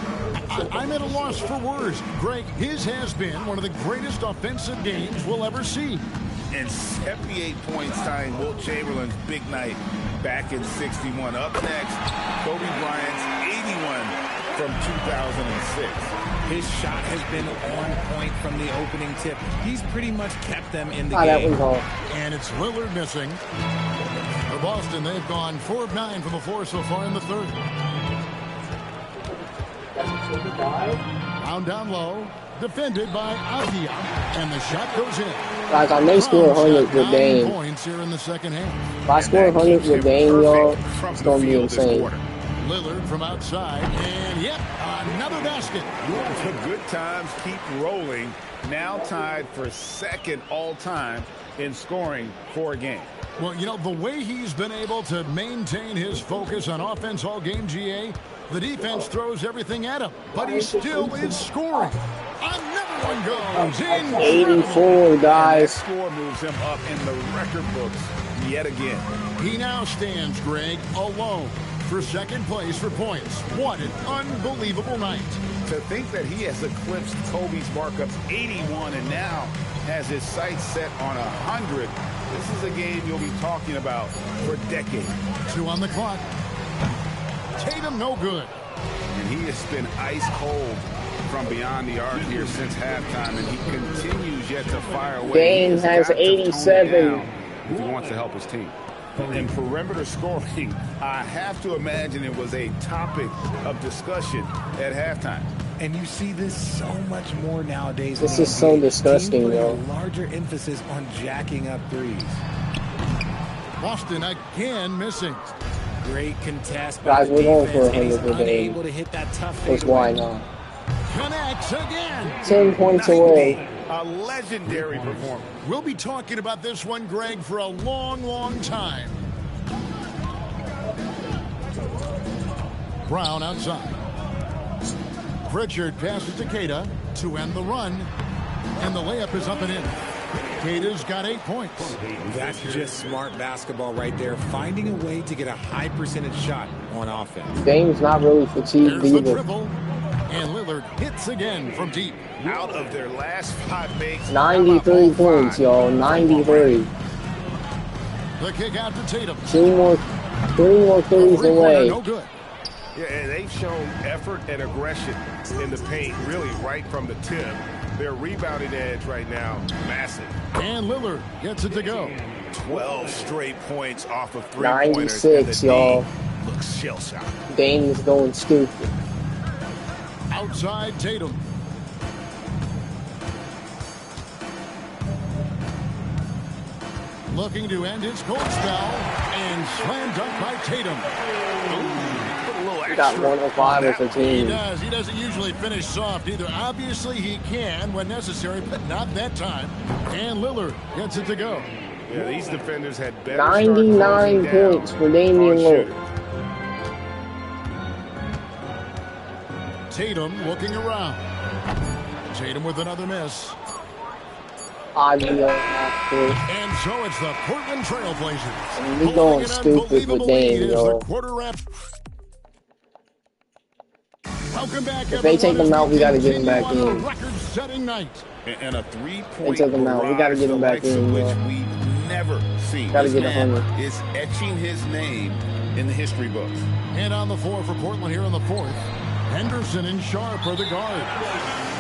I'm at a loss for words. Greg, his has been one of the greatest offensive games we'll ever see. And 78 points tying Wilt Chamberlain's big night back in 61. Up next, Kobe Bryant's 81 from 2006. His shot has been on point from the opening tip. He's pretty much kept them in the Oh, that game. was all. And it's Lillard missing. For Boston, they've gone 4 of 9 from the floor so far in the third. Down, down low. Defended by Avdia. And the shot goes in. Guys, I may score 100 with Dame. Points here in the second half. If I score 100 with Dame, y'all, it's going to be insane. Lillard from outside. And, yep, another basket. The good times keep rolling. Now tied for second all-time in scoring for a game. Well, you know, the way he's been able to maintain his focus on offense all game, GA, the defense throws everything at him, but he still is scoring. Another one goes in. 84, guys. Score moves him up in the record books yet again. He now stands, Greg, alone for second place for points. What an unbelievable night. To think that he has eclipsed Kobe's mark of 81 and now has his sights set on 100. This is a game you'll be talking about for decades. 2 on the clock. Tatum no good. And he has been ice cold from beyond the arc here since halftime, and he continues yet to fire away. Dame has 87. If he wants to help his team. In perimeter scoring, I have to imagine it was a topic of discussion at halftime. And you see this so much more nowadays. This is so disgusting, though. yo. A larger emphasis on jacking up threes. Boston again missing. Great contest. Guys, we're going for 100 for Dame. Able to hit that tough That's why not. Connects again. 10 points away. A legendary performance. We'll be talking about this one, Greg, for a long, long time. Brown outside. Pritchard passes to Queta to end the run. And the layup is up and in. Queta's got 8 points. That's just smart basketball right there. Finding a way to get a high percentage shot on offense. Dame's not really fatigued There's the either. dribble. And Lillard hits again from deep. Out of their last 5 makes. 93 points, y'all. 93. The kick out to Tatum. 3 more threes away. No good. Yeah, and they've shown effort and aggression in the paint, really right from the tip. Their rebounding edge right now, massive. And Lillard gets it to go. 12 straight points off of 3-pointers. 96, y'all. Looks shell-shocked. Dame is going stupid. Outside Tatum. Looking to end his cold spell. And slam dunk by Tatum. He got 105 as a He team. does. He doesn't usually finish soft either. Obviously, he can when necessary, but not that time. And Lillard gets it to go. Yeah, these defenders had better 99 points for Damian Lillard. Tatum looking around. Tatum with another miss. And so it's the Portland Trailblazers. And we going stupid with Dame, yo. Welcome back, if they take him out, we got to get him back in. Record-setting night. And a 3-point They take him out. We got to get him back in, which yo. we've never seen. Got to This get man 100. is etching his name in the history books. And on the floor for Portland here in the fourth, Henderson and Sharp are the guards.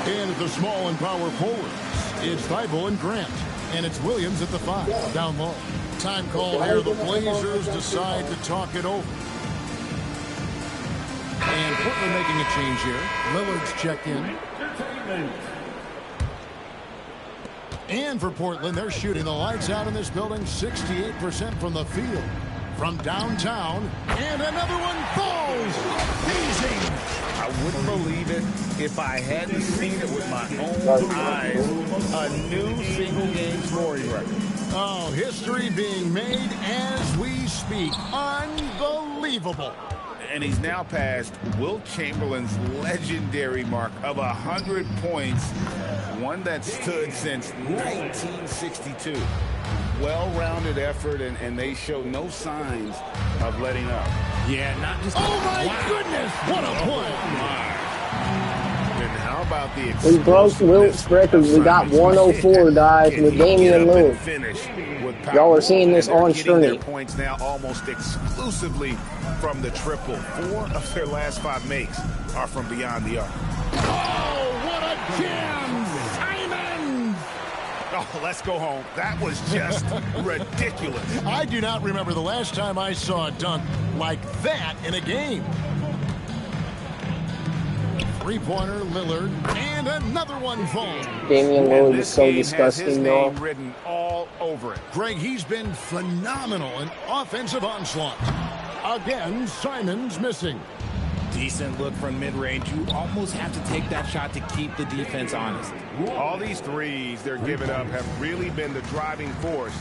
And at the small and power forwards, it's Thibault and Grant. And it's Williams at the 5, down low. Time call here. The Blazers decide to talk it over. And Portland making a change here. Lillard's checked in. And for Portland, they're shooting the lights out in this building, 68% from the field. From downtown, and another one falls. Amazing. I wouldn't believe it if I hadn't seen it with my own eyes. A new single-game scoring record. Oh, history being made as we speak. Unbelievable. And he's now passed Wilt Chamberlain's legendary mark of 100 points, one that stood since 1962. Well-rounded effort, and they show no signs of letting up. Yeah, not just... Oh, my goodness! What a play! And how about the... We broke Wilt's record. We got 104, guys, with Damian Lillard. Y'all are seeing this on stream. Points now almost exclusively from the triple. 4 of their last 5 makes are from beyond the arc. Oh, what a jam! Simon! Oh, let's go home. That was just ridiculous. I do not remember the last time I saw a dunk like that in a game. Three-pointer, Lillard, and another one falls. Damian Lillard is so disgusting, though. Written all over it. Greg, he's been phenomenal in offensive onslaught. Again, Simons missing. Decent look from mid-range. You almost have to take that shot to keep the defense honest. All these threes they're giving up have really been the driving force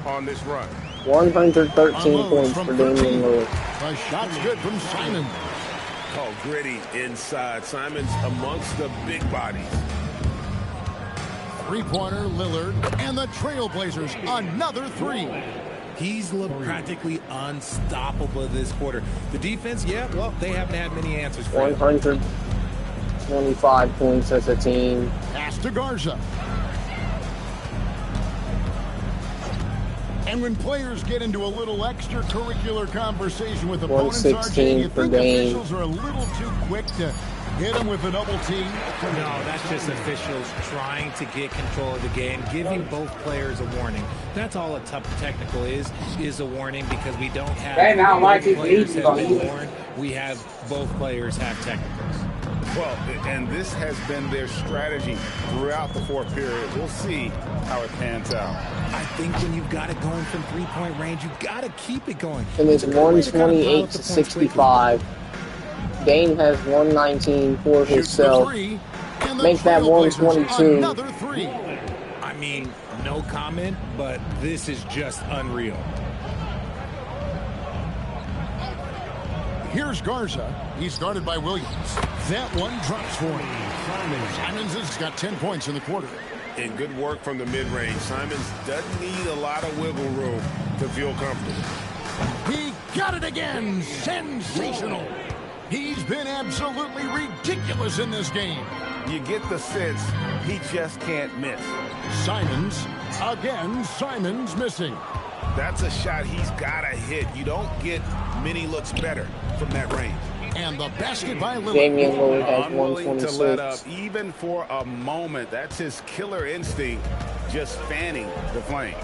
on this run. 113 points for Damian Lillard. The shot's good from Simons. Oh, gritty inside. Simons amongst the big bodies. Three-pointer, Lillard, and the Trailblazers, another three. He's looked practically unstoppable this quarter. The defense, yeah, well, they haven't had many answers for it. 125 points as a team. Pass to Garza. And when players get into a little extracurricular conversation with opponents, RJ, you think officials are a little too quick to hit them with a double team? No, that's just officials trying to get control of the game, giving both players a warning. That's all a tough technical is a warning, because we don't have both players have been warned. We have both players have technicals. Well, and this has been their strategy throughout the fourth period. We'll see how it pans out. I think when you've got it going from three-point range, you've got to keep it going. And it's 128 to 65. Dame has 119 for himself. Make that 122. Another three. I mean, no comment, but this is just unreal. Here's Garza. He's guarded by Williams. That one drops for him. Simons has got 10 points in the quarter. And good work from the mid-range. Simons doesn't need a lot of wiggle room to feel comfortable. He got it again. Sensational. He's been absolutely ridiculous in this game. You get the sense he just can't miss. Simons. Again, Simons missing. That's a shot he's got to hit. You don't get many looks better from that range. And the basket by Lillard. Damian Lillard has Unwilling to let up 126. even for a moment. That's his killer instinct, just fanning the flame.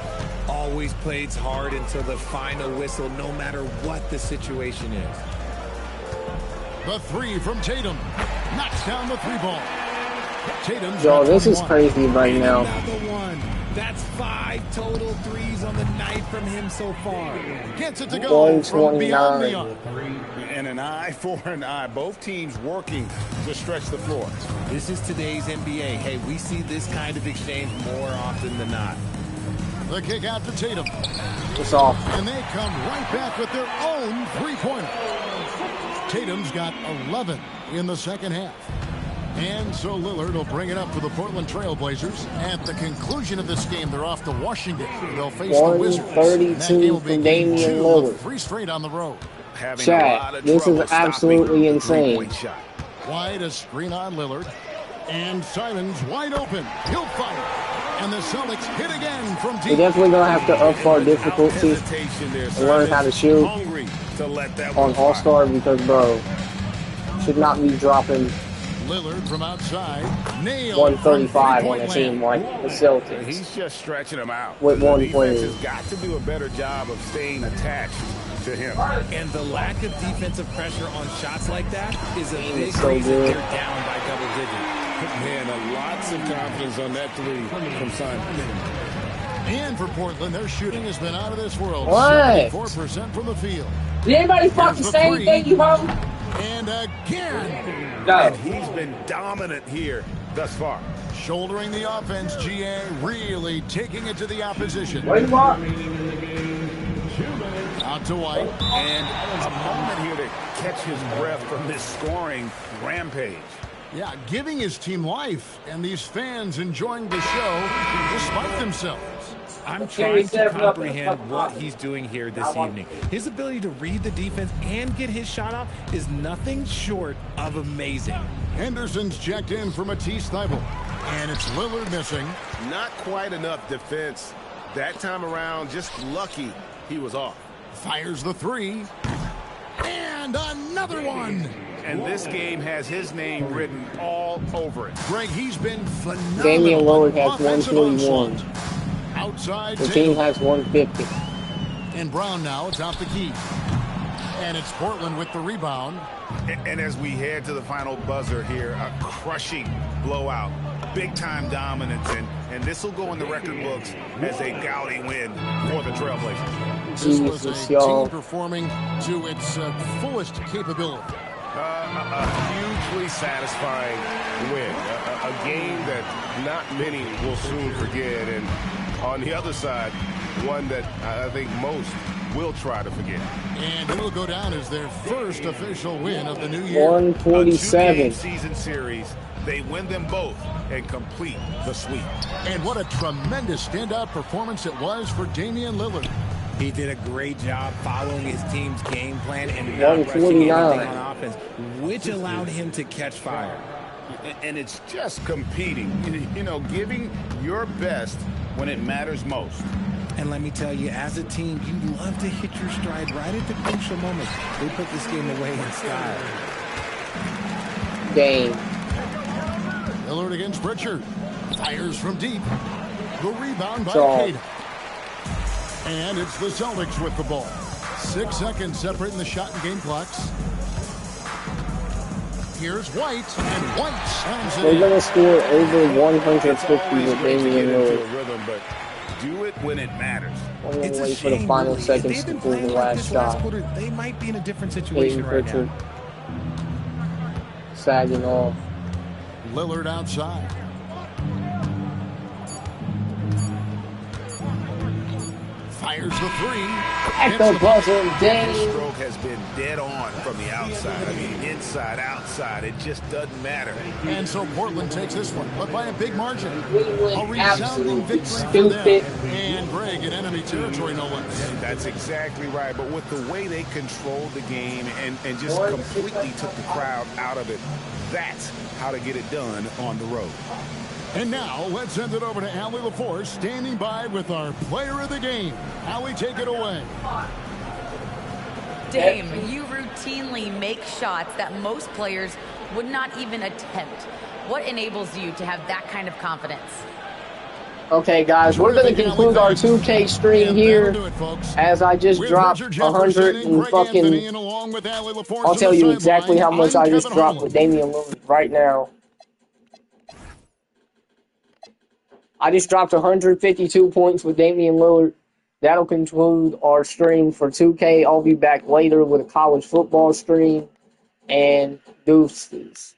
Always plays hard until the final whistle, no matter what the situation is. The three from Tatum. Knocks down the three ball. Tatum's Yo, got this is 21. crazy right now. Another one. That's 5 total threes on the night from him so far. Gets it to go from beyond the 129. arc. And an eye for an eye. Both teams working to stretch the floor. This is today's NBA. Hey, we see this kind of exchange more often than not. The kick out to Tatum. It's off. And they come right back with their own three-pointer. Tatum's got 11 in the second half. And so Lillard will bring it up for the Portland Trailblazers. At the conclusion of this game, they're off to Washington. They'll face the Wizards. 132 from Damian Lillard. 3 straight on the road. Chat, this is absolutely insane. Wide a screen on Lillard. And Simons wide open. He'll fire. And the Celtics hit again from deep. We're definitely going to have to up our difficulty and learn how to shoot on All-Star because, bro, should not be dropping Lillard from outside. 135 on a team like the Celtics. He's just stretching them out. With one player. The defense has got to do a better job of staying attached to him. And the lack of defensive pressure on shots like that is a big so reason good. they're down by double digits. Man, lots of confidence on that three from Simon. And for Portland, their shooting has been out of this world. What? 74% from the field. Did anybody fucking say anything, you hoe? And again. No. And he's been dominant here thus far. Shouldering the offense, GA really taking it to the opposition. What do you want? Out to White. And a moment here to catch his breath from this scoring rampage. Yeah, giving his team life, and these fans enjoying the show despite themselves. I'm trying to comprehend what he's doing here this evening. His ability to read the defense and get his shot off is nothing short of amazing. Henderson's checked in for Matisse Thybulle. And it's Lillard missing. Not quite enough defense that time around. Just lucky he was off. Fires the three. And another one. And this game has his name written all over it. Greg, he's been phenomenal. Damian Lillard has 141. Outside. The team has 150. And Brown now atop the key. And it's Portland with the rebound. And as we head to the final buzzer here, a crushing blowout, big-time dominance, and this will go in the record books as a gaudy win for the Trailblazers. This was a team performing to its fullest capability. A hugely satisfying win, a game that not many will soon forget, and on the other side, one that I think most will try to forget. And it will go down as their first official win of the new year. 147. A two-game season series. They win them both and complete the sweep. And what a tremendous standout performance it was for Damian Lillard. He did a great job following his team's game plan and not rushing anything on offense, which allowed him to catch fire. And it's just competing, you know, giving your best when it matters most. And let me tell you, as a team, you love to hit your stride right at the crucial moment. They put this game away in style. Game. Lillard against Pritchard. Fires from deep. The rebound by Tatum. And it's the Celtics with the ball. 6 seconds separating the shot and game clocks. Here's White, and White slams it. They're going to score over 150 with Damian Lillard. But do it when it matters. I'm going to wait for the final seconds to pull the last shot. They might be in a different situation right now. Sagging off. Lillard outside. Fires the three. At the buzzer, Dame. His stroke has been dead on from the outside. I mean, inside, outside, it just doesn't matter. And so Portland takes this one, but by a big margin. A resounding victory stupid. for them. And Greg in enemy territory, no less. That's exactly right. But with the way they controlled the game and just completely took the crowd out of it, that's how to get it done on the road. And now, let's send it over to Allie LaForce, standing by with our player of the game. Allie, take it away. Dame, you routinely make shots that most players would not even attempt. What enables you to have that kind of confidence? Okay, guys, we're going to conclude our 2K stream here as I just dropped 100 and fucking... I'll tell you exactly how much I just dropped with Damian Lillard right now. I just dropped 152 points with Damian Lillard. That'll conclude our stream for 2K. I'll be back later with a college football stream. And deuces.